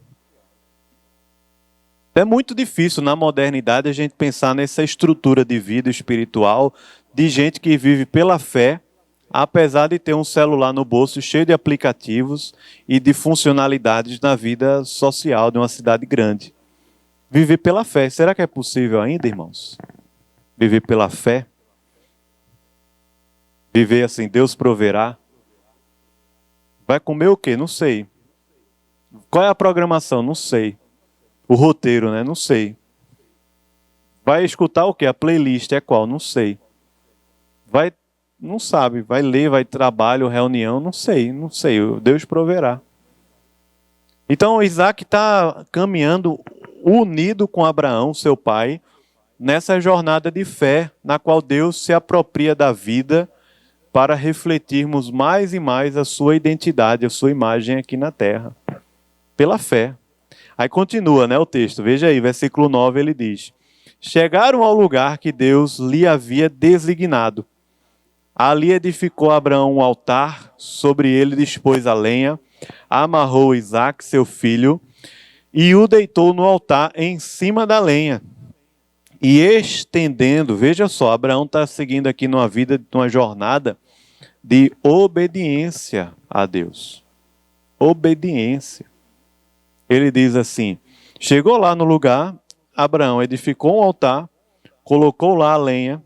É muito difícil na modernidade a gente pensar nessa estrutura de vida espiritual de gente que vive pela fé, apesar de ter um celular no bolso cheio de aplicativos e de funcionalidades na vida social de uma cidade grande. Viver pela fé, será que é possível ainda, irmãos? Viver pela fé? Viver assim, Deus proverá? Vai comer o quê? Não sei. Qual é a programação? Não sei. O roteiro, né? Não sei. Vai escutar o quê? A playlist é qual? Não sei. Não sabe. Vai ler, vai trabalho, reunião? Não sei. Não sei. Deus proverá. Então Isaac está caminhando unido com Abraão, seu pai, nessa jornada de fé, na qual Deus se apropria da vida para refletirmos mais e mais a sua identidade, a sua imagem aqui na terra. Pela fé. Aí continua, né, o texto. Veja aí, versículo 9, ele diz: chegaram ao lugar que Deus lhe havia designado. Ali edificou Abraão um altar, sobre ele dispôs a lenha, amarrou Isaque, seu filho, e o deitou no altar em cima da lenha. E estendendo, veja só, Abraão está seguindo aqui numa vida, numa jornada de obediência a Deus. Obediência. Ele diz assim: chegou lá no lugar, Abraão edificou um altar, colocou lá a lenha,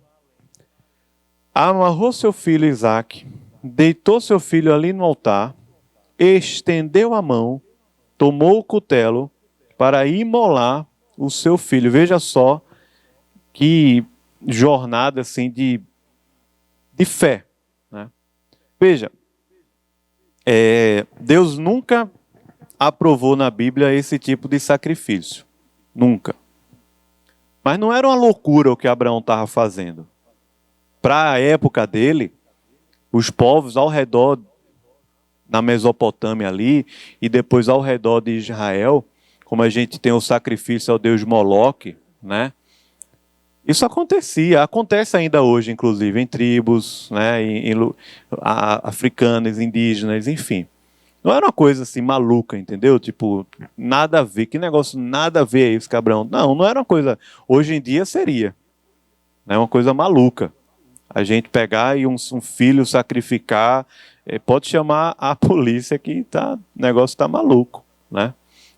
amarrou seu filho Isaque, deitou seu filho ali no altar, estendeu a mão, tomou o cutelo para imolar o seu filho. Veja só que jornada assim de fé, né? Veja, Deus nunca aprovou na Bíblia esse tipo de sacrifício. Nunca. Mas não era uma loucura o que Abraão estava fazendo. Para a época dele, os povos ao redor, na Mesopotâmia ali, e depois ao redor de Israel, como a gente tem o sacrifício ao deus Moloque, né? Isso acontecia, acontece ainda hoje, inclusive, em tribos, né, africanas, indígenas, enfim. Não era uma coisa assim maluca, entendeu? Tipo, nada a ver, que negócio nada a ver isso, Abraão. Não, não era uma coisa. Hoje em dia seria, né, uma coisa maluca. A gente pegar e um filho sacrificar, pode chamar a polícia que o negócio está maluco, né?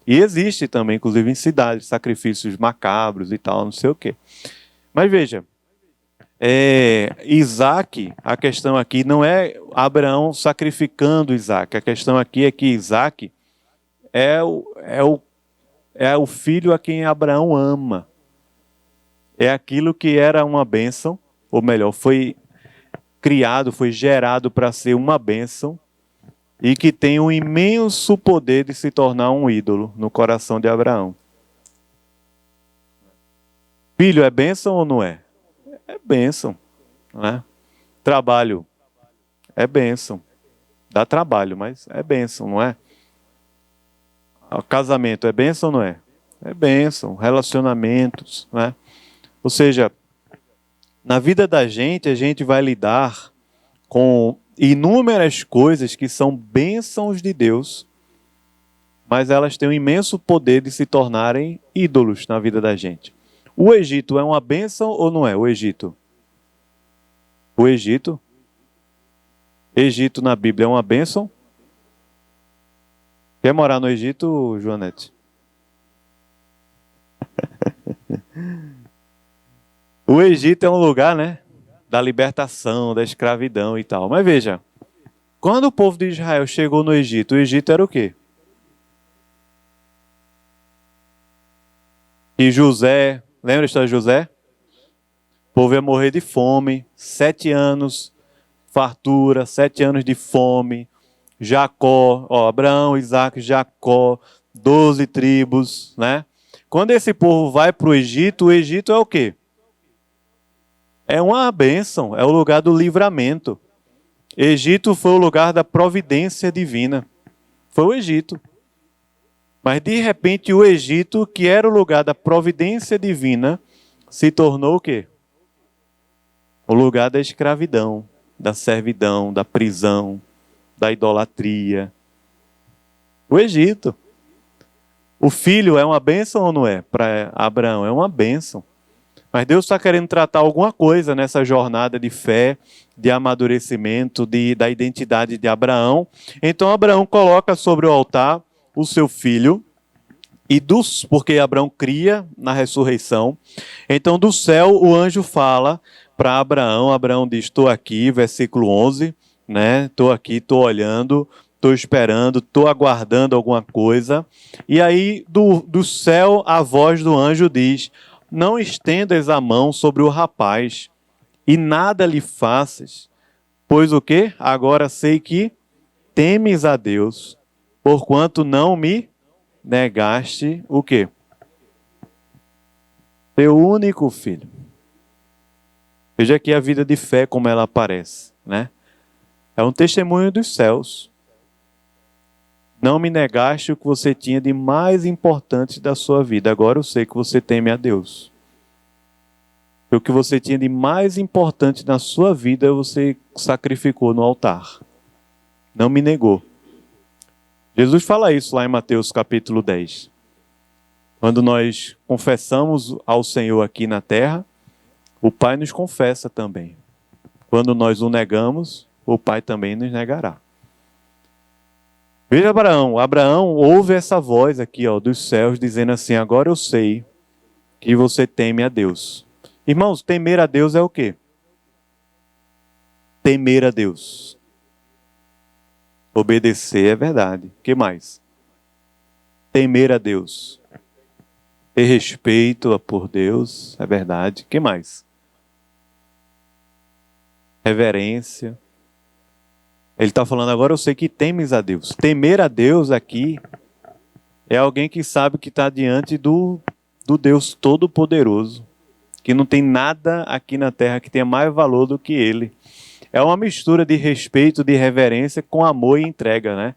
E existe também, inclusive em cidades, sacrifícios macabros e tal, não sei o quê. Mas veja, Isaac, a questão aqui não é Abraão sacrificando Isaac. A questão aqui é que Isaac é o filho a quem Abraão ama. É aquilo que era uma bênção, ou melhor, foi criado, foi gerado para ser uma bênção e que tem um imenso poder de se tornar um ídolo no coração de Abraão. Filho é bênção ou não é? É bênção, né? Trabalho é bênção. Dá trabalho, mas é bênção, não é? O casamento é bênção ou não é? É bênção. Relacionamentos, né? Ou seja, na vida da gente, a gente vai lidar com inúmeras coisas que são bênçãos de Deus, mas elas têm um imenso poder de se tornarem ídolos na vida da gente. O Egito é uma bênção ou não é? O Egito? O Egito? Egito na Bíblia é uma bênção? Quer morar no Egito, Joanete? O Egito é um lugar, né? Da libertação, da escravidão e tal. Mas veja, quando o povo de Israel chegou no Egito, o Egito era o quê? E José, lembra a história de José? O povo ia morrer de fome, 7 anos, fartura, 7 anos de fome. Jacó, Abraão, Isaac, Jacó, 12 tribos, né? Quando esse povo vai para o Egito é o quê? É uma bênção, é o lugar do livramento. Egito foi o lugar da providência divina. Foi o Egito. Mas de repente o Egito, que era o lugar da providência divina, se tornou o quê? O lugar da escravidão, da servidão, da prisão, da idolatria. O Egito. O filho é uma bênção ou não é? Para Abraão é uma bênção. Mas Deus está querendo tratar alguma coisa nessa jornada de fé, de amadurecimento, da identidade de Abraão. Então Abraão coloca sobre o altar o seu filho, porque Abraão cria na ressurreição. Então do céu o anjo fala para Abraão, Abraão diz, estou aqui, versículo 11, né? Estou aqui, estou olhando, estou esperando, estou aguardando alguma coisa. E aí do céu a voz do anjo diz, não estendas a mão sobre o rapaz e nada lhe faças, pois o quê? Agora sei que temes a Deus, porquanto não me negaste o quê? Teu único filho. Veja aqui a vida de fé como ela aparece, né? É um testemunho dos céus. Não me negaste o que você tinha de mais importante da sua vida. Agora eu sei que você teme a Deus. O que você tinha de mais importante na sua vida, você sacrificou no altar. Não me negou. Jesus fala isso lá em Mateus capítulo 10. Quando nós confessamos ao Senhor aqui na terra, o Pai nos confessa também. Quando nós o negamos, o Pai também nos negará. Veja Abraão. Abraão ouve essa voz aqui, dos céus dizendo assim: agora eu sei que você teme a Deus. Irmãos, temer a Deus é o quê? Temer a Deus. Obedecer é verdade. O que mais? Temer a Deus. Ter respeito por Deus é verdade. O que mais? Reverência. Ele está falando, agora eu sei que temes a Deus. Temer a Deus aqui é alguém que sabe que está diante do Deus Todo-Poderoso, que não tem nada aqui na terra que tenha mais valor do que Ele. É uma mistura de respeito, de reverência com amor e entrega, né?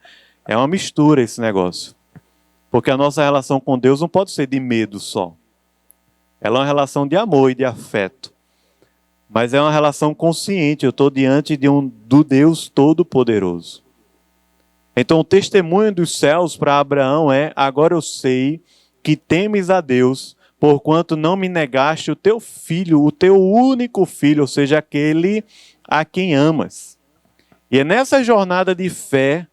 É uma mistura esse negócio. Porque a nossa relação com Deus não pode ser de medo só. Ela é uma relação de amor e de afeto. Mas é uma relação consciente. Eu estou diante do Deus Todo-Poderoso. Então o testemunho dos céus para Abraão é: agora eu sei que temes a Deus, porquanto não me negaste o teu filho, o teu único filho, ou seja, aquele a quem amas. E é nessa jornada de fé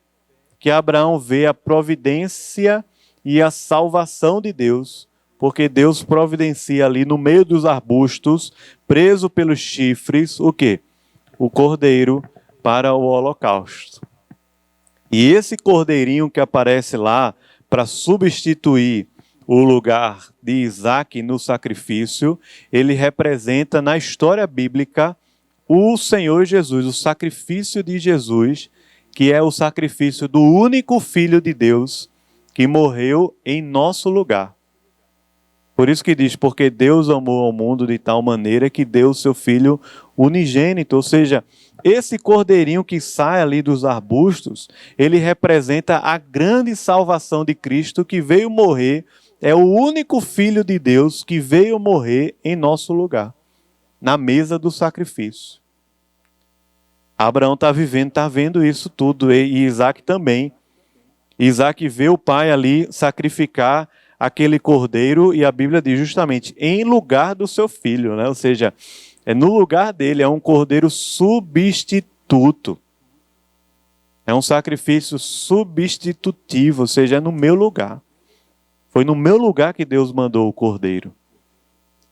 que Abraão vê a providência e a salvação de Deus, porque Deus providencia ali no meio dos arbustos, preso pelos chifres, o quê? O cordeiro para o holocausto. E esse cordeirinho que aparece lá para substituir o lugar de Isaac no sacrifício, ele representa na história bíblica o Senhor Jesus, o sacrifício de Jesus, que é o sacrifício do único Filho de Deus que morreu em nosso lugar. Por isso que diz, porque Deus amou ao mundo de tal maneira que deu o seu Filho unigênito. Ou seja, esse cordeirinho que sai ali dos arbustos, ele representa a grande salvação de Cristo que veio morrer. É o único Filho de Deus que veio morrer em nosso lugar, na mesa do sacrifício. Abraão está vendo isso tudo, e Isaac também. Isaac vê o pai ali sacrificar aquele cordeiro, e a Bíblia diz justamente, em lugar do seu filho, né? Ou seja, é no lugar dele, é um cordeiro substituto. É um sacrifício substitutivo, ou seja, é no meu lugar. Foi no meu lugar que Deus mandou o cordeiro.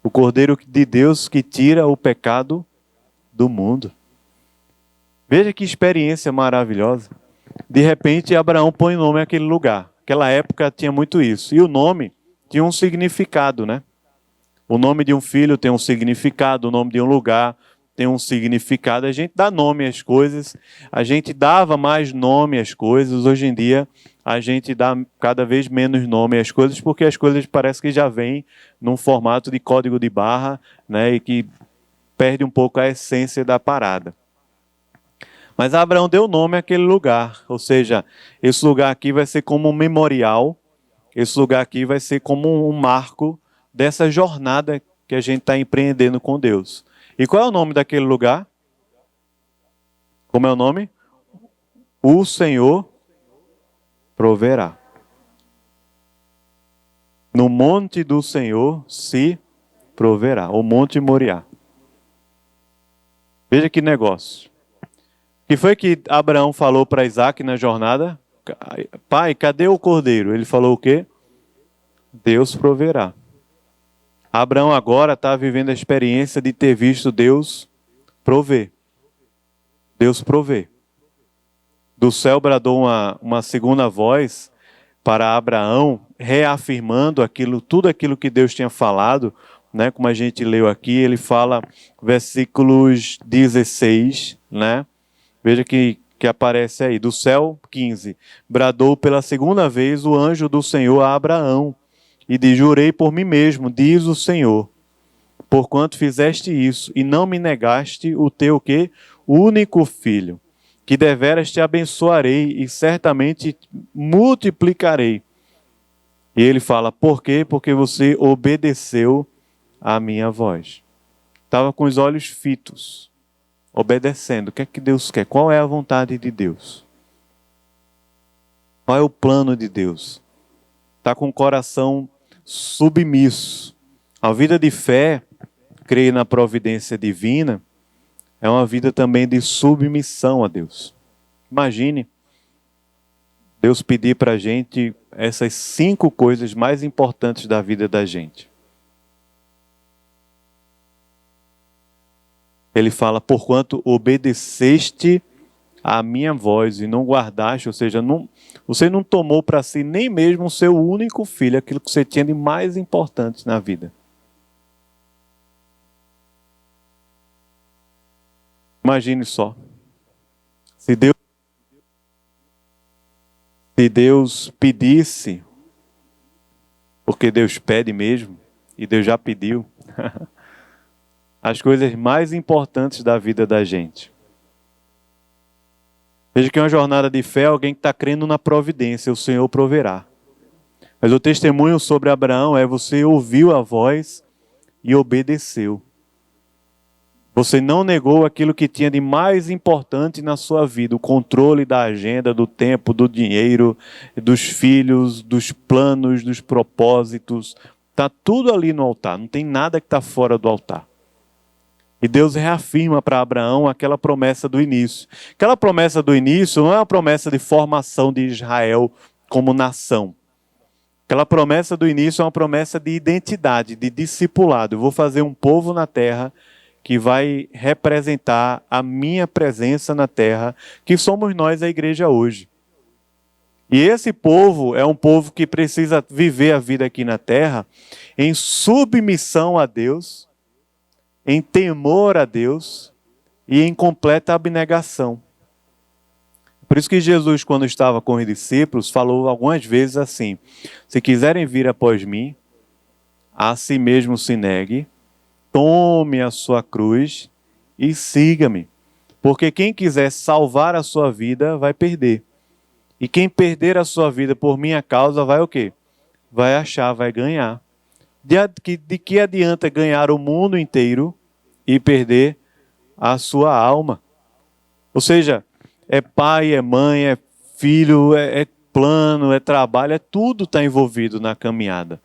O cordeiro de Deus que tira o pecado do mundo. Veja que experiência maravilhosa. De repente, Abraão põe nome àquele lugar. Naquela época tinha muito isso. E o nome tinha um significado, né? O nome de um filho tem um significado, o nome de um lugar tem um significado. A gente dá nome às coisas, a gente dava mais nome às coisas. Hoje em dia, a gente dá cada vez menos nome às coisas, porque as coisas parece que já vêm num formato de código de barra, né? E que perde um pouco a essência da parada. Mas Abraão deu nome àquele lugar, ou seja, esse lugar aqui vai ser como um memorial, esse lugar aqui vai ser como um marco dessa jornada que a gente está empreendendo com Deus. E qual é o nome daquele lugar? Como é o nome? O Senhor proverá. No monte do Senhor se proverá, o Monte Moriá. Veja que negócio. O que foi que Abraão falou para Isaac na jornada? Pai, cadê o cordeiro? Ele falou o quê? Deus proverá. Abraão agora está vivendo a experiência de ter visto Deus prover. Deus provê. Do céu bradou uma segunda voz para Abraão, reafirmando tudo aquilo que Deus tinha falado, né? Como a gente leu aqui, ele fala, versículos 16, né? Veja que aparece aí, do céu 15, bradou pela segunda vez o anjo do Senhor a Abraão, e diz, jurei por mim mesmo, diz o Senhor, porquanto fizeste isso, e não me negaste o teu quê? Único filho. que deveras te abençoarei e certamente multiplicarei. E ele fala, por quê? Porque você obedeceu à minha voz. Estava com os olhos fitos, obedecendo. O que é que Deus quer? Qual é a vontade de Deus? Qual é o plano de Deus? Está com o coração submisso. A vida de fé, crer na providência divina, é uma vida também de submissão a Deus. Imagine Deus pedir para a gente essas 5 coisas mais importantes da vida da gente. Ele fala, porquanto obedeceste à minha voz e não guardaste, ou seja, você não tomou para si nem mesmo o seu único filho, aquilo que você tinha de mais importante na vida. Imagine só, se Deus pedisse, porque Deus pede mesmo, e Deus já pediu, as coisas mais importantes da vida da gente. Veja que é uma jornada de fé, alguém que está crendo na providência, o Senhor proverá. Mas o testemunho sobre Abraão é você ouviu a voz e obedeceu. Você não negou aquilo que tinha de mais importante na sua vida, o controle da agenda, do tempo, do dinheiro, dos filhos, dos planos, dos propósitos. Está tudo ali no altar, não tem nada que está fora do altar. E Deus reafirma para Abraão aquela promessa do início. Aquela promessa do início não é uma promessa de formação de Israel como nação. Aquela promessa do início é uma promessa de identidade, de discipulado. Eu vou fazer um povo na terra que vai representar a minha presença na terra, que somos nós, a igreja hoje. E esse povo é um povo que precisa viver a vida aqui na terra em submissão a Deus, em temor a Deus e em completa abnegação. Por isso que Jesus, quando estava com os discípulos, falou algumas vezes assim, se quiserem vir após mim, a si mesmo se negue, tome a sua cruz e siga-me. Porque quem quiser salvar a sua vida, vai perder. E quem perder a sua vida por minha causa, vai o quê? Vai achar, vai ganhar. De que adianta ganhar o mundo inteiro e perder a sua alma? Ou seja, é pai, é mãe, é filho, é plano, é trabalho, tudo está envolvido na caminhada.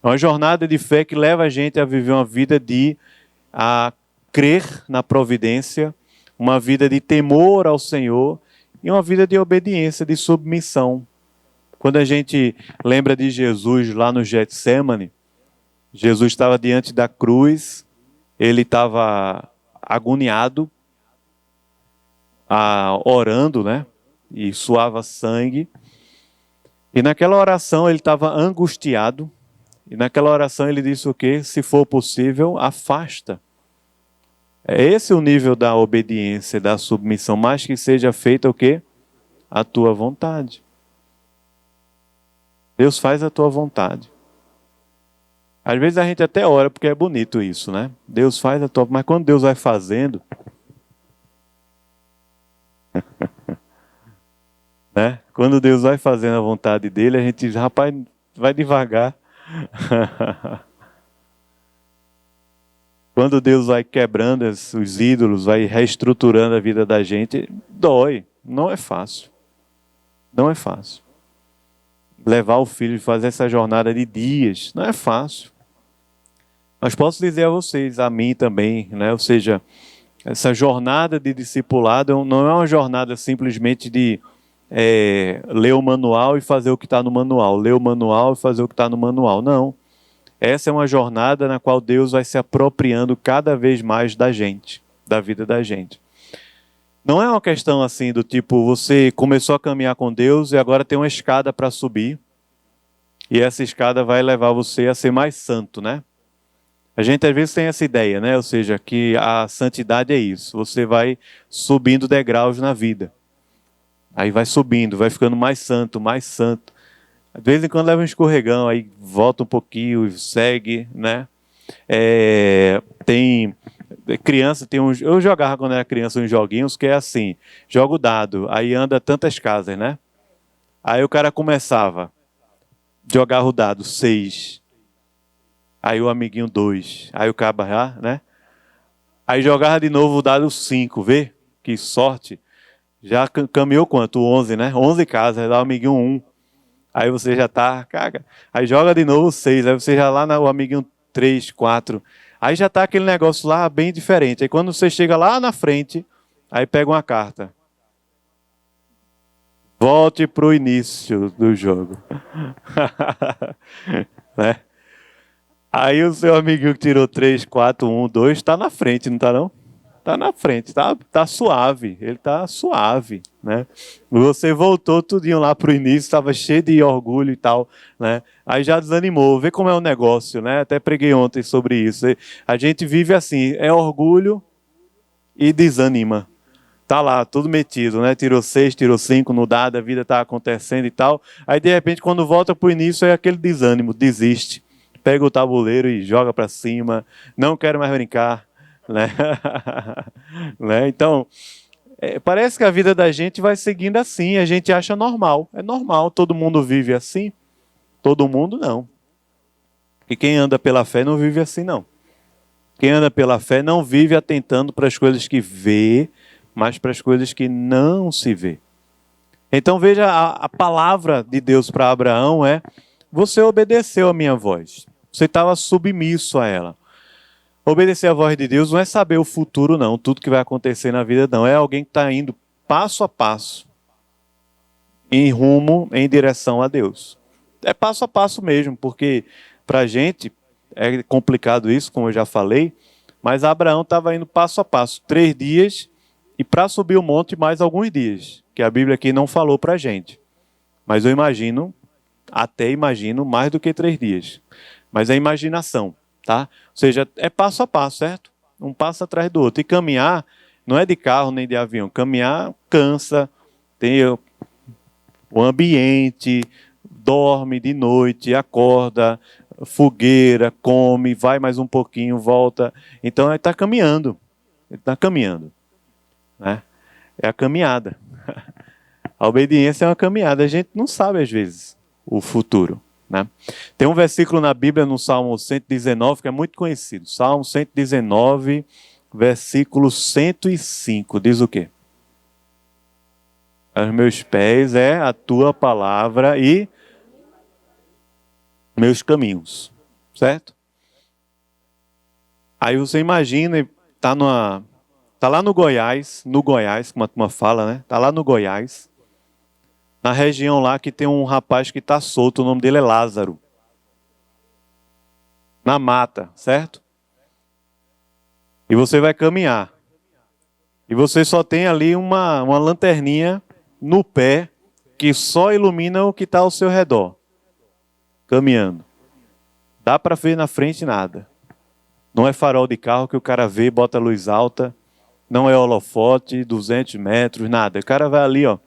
É uma jornada de fé que leva a gente a viver uma vida a crer na providência, uma vida de temor ao Senhor e uma vida de obediência, de submissão. Quando a gente lembra de Jesus lá no Getsemane, Jesus estava diante da cruz, ele estava agoniado, orando, né? E suava sangue. E naquela oração ele estava angustiado. E naquela oração ele disse o quê? Se for possível, afasta. É esse o nível da obediência, da submissão, mas que seja feita o quê? A tua vontade. Deus faz a tua vontade. Às vezes a gente até ora porque é bonito isso, né? Deus faz a tua, mas quando Deus vai fazendo, né? Quando Deus vai fazendo a vontade dele, a gente diz, rapaz, vai devagar. Quando Deus vai quebrando os ídolos, vai reestruturando a vida da gente, dói. Não é fácil. Não é fácil. Levar o filho e fazer essa jornada de dias, não é fácil. Mas posso dizer a vocês, a mim também, né? Ou seja, essa jornada de discipulado não é uma jornada simplesmente de ler o manual e fazer o que está no manual. Ler o manual e fazer o que está no manual. Não. Essa é uma jornada na qual Deus vai se apropriando cada vez mais da gente, da vida da gente. Não é uma questão assim do tipo, você começou a caminhar com Deus e agora tem uma escada para subir. E essa escada vai levar você a ser mais santo, né? A gente às vezes tem essa ideia, né? Ou seja, que a santidade é isso. Você vai subindo degraus na vida. Aí vai subindo, vai ficando mais santo, mais santo. De vez em quando leva um escorregão, aí volta um pouquinho, segue, né? Tem Criança tem uns. Eu jogava quando era criança uns joguinhos que é assim: joga o dado, aí anda tantas casas, né? Aí o cara começava, jogava o dado 6, aí o amiguinho 2, aí o caba já, né? Aí jogava de novo o dado 5, vê? Que sorte. Já caminhou quanto? 11, né? 11 casas, aí dá o amiguinho 1. Aí você já tá, caga. Aí joga de novo 6, aí você já lá no amiguinho 3, 4. Aí já tá aquele negócio lá bem diferente. Aí quando você chega lá na frente, aí pega uma carta. Volte pro início do jogo. Né? Aí o seu amiguinho que tirou 3, 4, 1, 2, tá na frente, não tá não? Tá na frente, tá suave, ele tá suave, né? Você voltou tudinho lá pro início, estava cheio de orgulho e tal, né? Aí já desanimou, vê como é o negócio, né? Até preguei ontem sobre isso. A gente vive assim, é orgulho e desanima. Tá lá, tudo metido, né? Tirou 6, tirou 5 no dado, a vida tá acontecendo e tal. Aí de repente quando volta pro início é aquele desânimo, desiste. Pega o tabuleiro e joga para cima, não quero mais brincar, né? Né? Então, parece que a vida da gente vai seguindo assim, a gente acha normal. É normal, todo mundo vive assim? Todo mundo não. E quem anda pela fé não vive assim, não. Quem anda pela fé não vive atentando para as coisas que vê, mas para as coisas que não se vê. Então veja, a palavra de Deus para Abraão é: você obedeceu a minha voz. Você estava submisso a ela. Obedecer a voz de Deus não é saber o futuro, não. Tudo que vai acontecer na vida, não. É alguém que está indo passo a passo, em rumo, em direção a Deus. É passo a passo mesmo, porque para a gente é complicado isso, como eu já falei, mas Abraão estava indo passo a passo, 3 dias, e para subir o monte mais alguns dias, que a Bíblia aqui não falou para a gente. Mas eu imagino, até imagino, mais do que 3 dias. Mas é imaginação, tá? Ou seja, é passo a passo, certo? Um passo atrás do outro. E caminhar não é de carro nem de avião. Caminhar cansa, tem o ambiente, dorme de noite, acorda, fogueira, come, vai mais um pouquinho, volta. Então ele está caminhando. Ele está caminhando. Né? É a caminhada. A obediência é uma caminhada. A gente não sabe, às vezes, o futuro. Né? Tem um versículo na Bíblia, no Salmo 119, que é muito conhecido. Salmo 119, versículo 105. Diz o quê? Os meus pés é a tua palavra e meus caminhos. Certo? Aí você imagina, tá lá no Goiás, como a turma fala, né? Tá lá no Goiás, na região lá que tem um rapaz que está solto, o nome dele é Lázaro. Na mata, certo? E você vai caminhar. E você só tem ali uma lanterninha no pé que só ilumina o que está ao seu redor. Caminhando. Dá para ver na frente nada. Não é farol de carro que o cara vê, bota a luz alta. Não é holofote, 200 metros, nada. O cara vai ali, ó.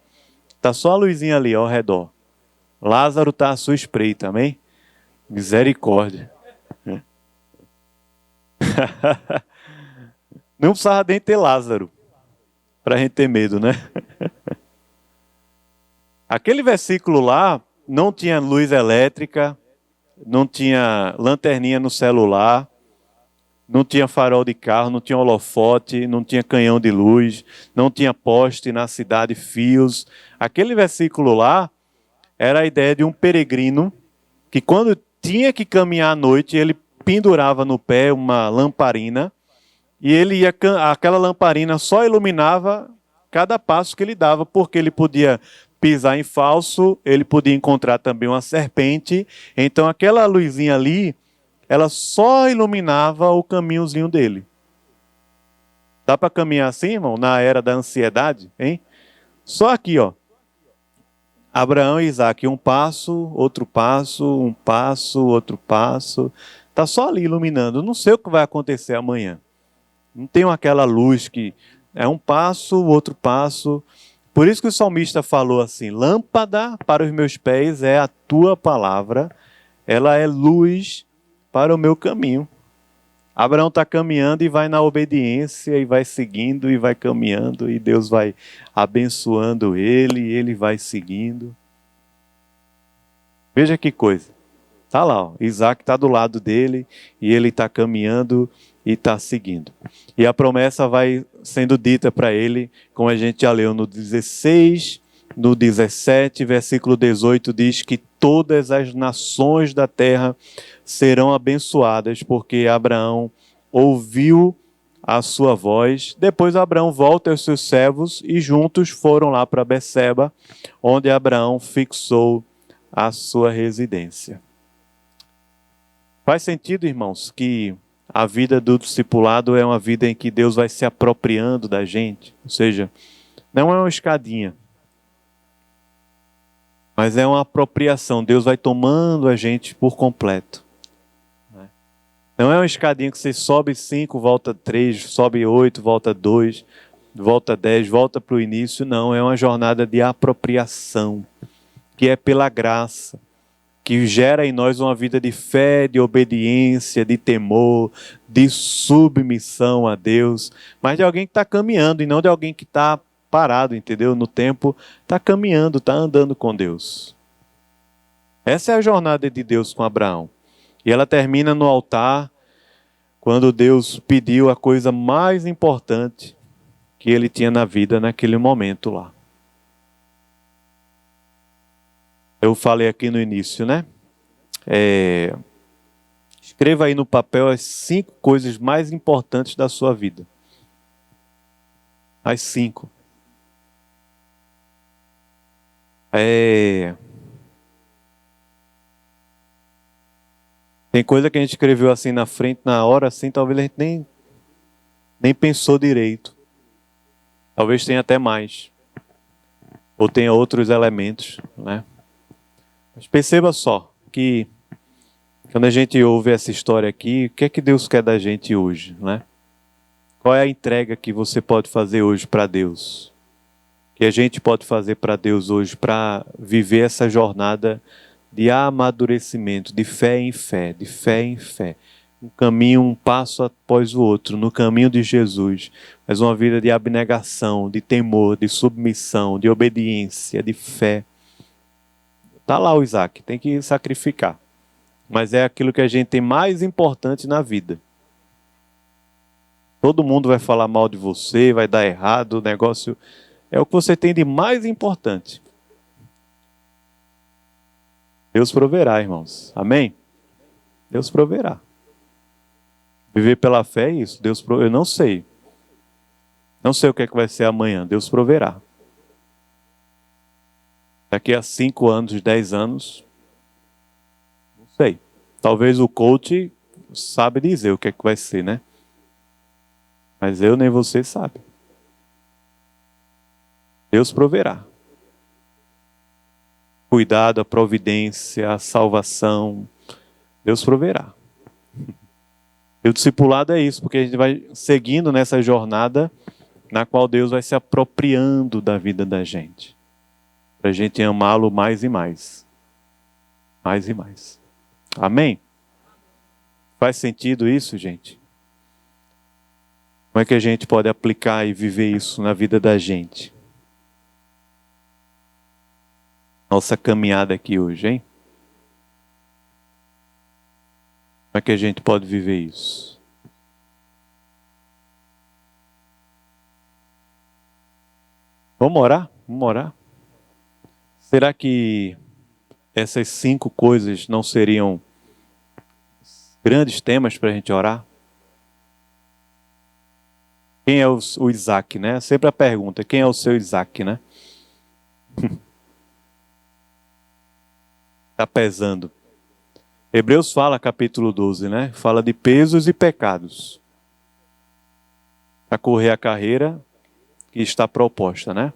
Tá só a luzinha ali, ó, ao redor. Lázaro tá à sua espreita, amém? Misericórdia. Não precisava nem ter Lázaro para a gente ter medo, né? Aquele versículo lá não tinha luz elétrica, não tinha lanterninha no celular, não tinha farol de carro, não tinha holofote, não tinha canhão de luz, não tinha poste na cidade, fios. Aquele versículo lá era a ideia de um peregrino que quando tinha que caminhar à noite, ele pendurava no pé uma lamparina e aquela lamparina só iluminava cada passo que ele dava, porque ele podia pisar em falso, ele podia encontrar também uma serpente. Então aquela luzinha ali, ela só iluminava o caminhozinho dele. Dá para caminhar assim, irmão, na era da ansiedade, hein? Só aqui, ó. Abraão e Isaac, um passo, outro passo, um passo, outro passo. Está só ali iluminando. Não sei o que vai acontecer amanhã. Não tem aquela luz que é um passo, outro passo. Por isso que o salmista falou assim: lâmpada para os meus pés é a tua palavra, ela é luz para o meu caminho. Abraão está caminhando e vai na obediência, e vai seguindo, e vai caminhando, e Deus vai abençoando ele, e ele vai seguindo. Veja que coisa. Está lá, ó. Isaac está do lado dele, e ele está caminhando e está seguindo. E a promessa vai sendo dita para ele, como a gente já leu no 16, no 17, versículo 18, diz que todas as nações da terra serão abençoadas, porque Abraão ouviu a sua voz. Depois Abraão volta aos seus servos e juntos foram lá para Beceba, onde Abraão fixou a sua residência. Faz sentido, irmãos, que a vida do discipulado é uma vida em que Deus vai se apropriando da gente, ou seja, não é uma escadinha, mas é uma apropriação. Deus vai tomando a gente por completo. Não é uma escadinha que você sobe 5, volta 3, sobe 8, volta 2, volta 10, volta para o início. Não, é uma jornada de apropriação, que é pela graça, que gera em nós uma vida de fé, de obediência, de temor, de submissão a Deus, mas de alguém que está caminhando e não de alguém que está parado, entendeu? No tempo, está caminhando, está andando com Deus. Essa é a jornada de Deus com Abraão. E ela termina no altar, quando Deus pediu a coisa mais importante que ele tinha na vida naquele momento lá. Eu falei aqui no início, né? Escreva aí no papel as 5 coisas mais importantes da sua vida. As 5. Tem coisa que a gente escreveu assim na frente, na hora, assim, talvez a gente nem pensou direito. Talvez tenha até mais. Ou tenha outros elementos, né? Mas perceba só que quando a gente ouve essa história aqui, o que é que Deus quer da gente hoje, né? Qual é a entrega que você pode fazer hoje para Deus? Que a gente pode fazer para Deus hoje para viver essa jornada de amadurecimento, de fé em fé, de fé em fé. Um caminho, um passo após o outro, no caminho de Jesus. Mas uma vida de abnegação, de temor, de submissão, de obediência, de fé. Está lá o Isaac, tem que sacrificar. Mas é aquilo que a gente tem mais importante na vida. Todo mundo vai falar mal de você, vai dar errado, o negócio é o que você tem de mais importante. Deus proverá, irmãos. Amém? Deus proverá. Viver pela fé é isso. Eu não sei. Não sei o que é que vai ser amanhã. Deus proverá. Daqui a 5 anos, 10 anos, não sei. Talvez o coach sabe dizer o que é que vai ser, né? Mas eu nem você sabe. Deus proverá. Cuidado, a providência, a salvação. Deus proverá. E o discipulado é isso, porque a gente vai seguindo nessa jornada na qual Deus vai se apropriando da vida da gente. Para a gente amá-lo mais e mais. Mais e mais. Amém? Faz sentido isso, gente? Como é que a gente pode aplicar e viver isso na vida da gente? Nossa caminhada aqui hoje, hein? Como é que a gente pode viver isso? Vamos orar? Vamos orar? Será que essas 5 coisas não seriam grandes temas para a gente orar? Quem é o Isaac, né? Sempre a pergunta, quem é o seu Isaac, né? Está pesando. Hebreus fala, capítulo 12, né? Fala de pesos e pecados. Para correr a carreira que está proposta, né?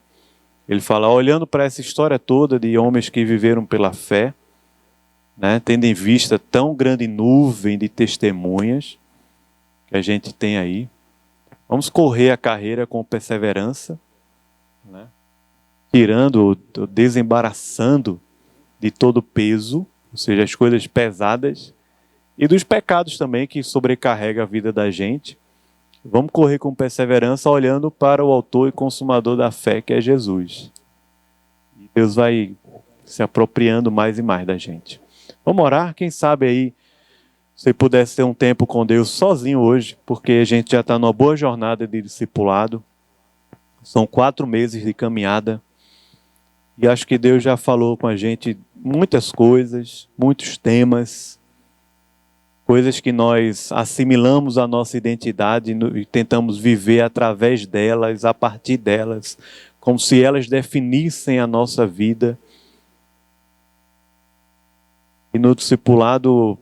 Ele fala, olhando para essa história toda de homens que viveram pela fé, né? Tendo em vista tão grande nuvem de testemunhas que a gente tem aí, vamos correr a carreira com perseverança, né? Tirando, desembaraçando de todo peso, ou seja, as coisas pesadas e dos pecados também que sobrecarrega a vida da gente. Vamos correr com perseverança olhando para o autor e consumador da fé, que é Jesus. E Deus vai se apropriando mais e mais da gente. Vamos orar? Quem sabe aí você pudesse ter um tempo com Deus sozinho hoje, porque a gente já está numa boa jornada de discipulado. São 4 meses de caminhada. E acho que Deus já falou com a gente muitas coisas, muitos temas, coisas que nós assimilamos à nossa identidade e tentamos viver através delas, a partir delas, como se elas definissem a nossa vida. E no discipulado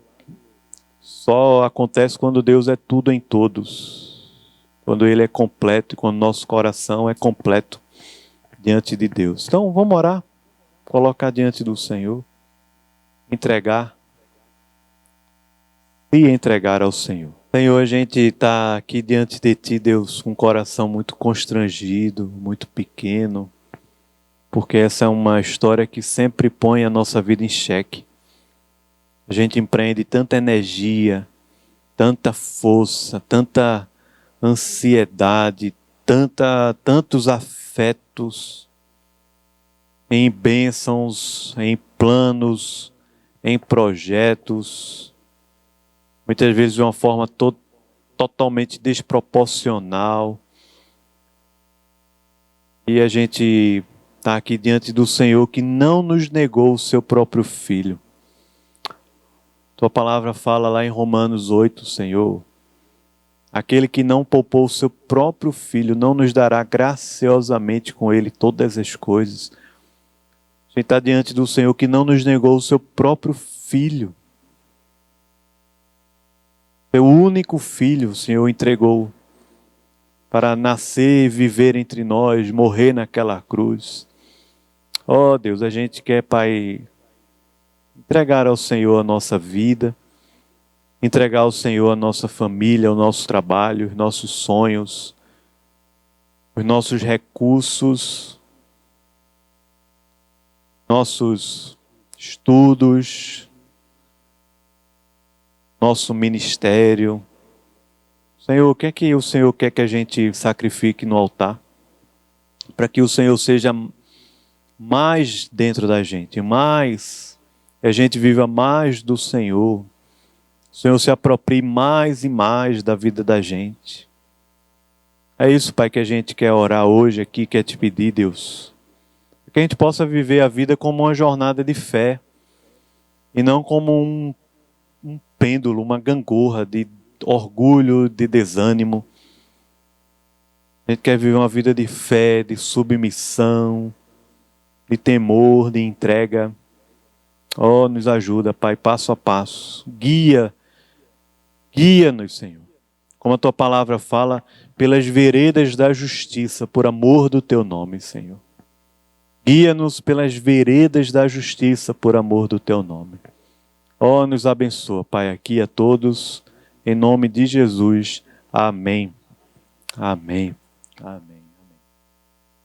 só acontece quando Deus é tudo em todos, quando Ele é completo e quando nosso coração é completo diante de Deus. Então vamos orar, colocar diante do Senhor, entregar e entregar ao Senhor. Senhor, a gente está aqui diante de Ti, Deus, com um coração muito constrangido, muito pequeno, porque essa é uma história que sempre põe a nossa vida em xeque. A gente empreende tanta energia, tanta força, tanta ansiedade, tantos afetos em bênçãos, em planos, em projetos, muitas vezes de uma forma totalmente desproporcional. E a gente está aqui diante do Senhor que não nos negou o seu próprio Filho. Tua palavra fala lá em Romanos 8, Senhor, aquele que não poupou o seu próprio Filho não nos dará graciosamente com Ele todas as coisas. A gente está diante do Senhor que não nos negou o seu próprio Filho. Seu único Filho o Senhor entregou para nascer e viver entre nós, morrer naquela cruz. Oh Deus, a gente quer, Pai, entregar ao Senhor a nossa vida, entregar ao Senhor a nossa família, o nosso trabalho, os nossos sonhos, os nossos recursos, nossos estudos, nosso ministério. Senhor, o que é que o Senhor quer que a gente sacrifique no altar? Para que o Senhor seja mais dentro da gente, que a gente viva mais do Senhor. O Senhor se aproprie mais e mais da vida da gente. É isso, Pai, que a gente quer orar hoje aqui, quer te pedir, Deus. Que a gente possa viver a vida como uma jornada de fé e não como um pêndulo, uma gangorra de orgulho, de desânimo. A gente quer viver uma vida de fé, de submissão, de temor, de entrega. Oh, nos ajuda, Pai, passo a passo. Guia-nos, Senhor. Como a Tua palavra fala, pelas veredas da justiça, por amor do Teu nome, Senhor. Guia-nos pelas veredas da justiça, por amor do Teu nome. Oh, nos abençoa, Pai, aqui a todos, em nome de Jesus. Amém. Amém. Amém.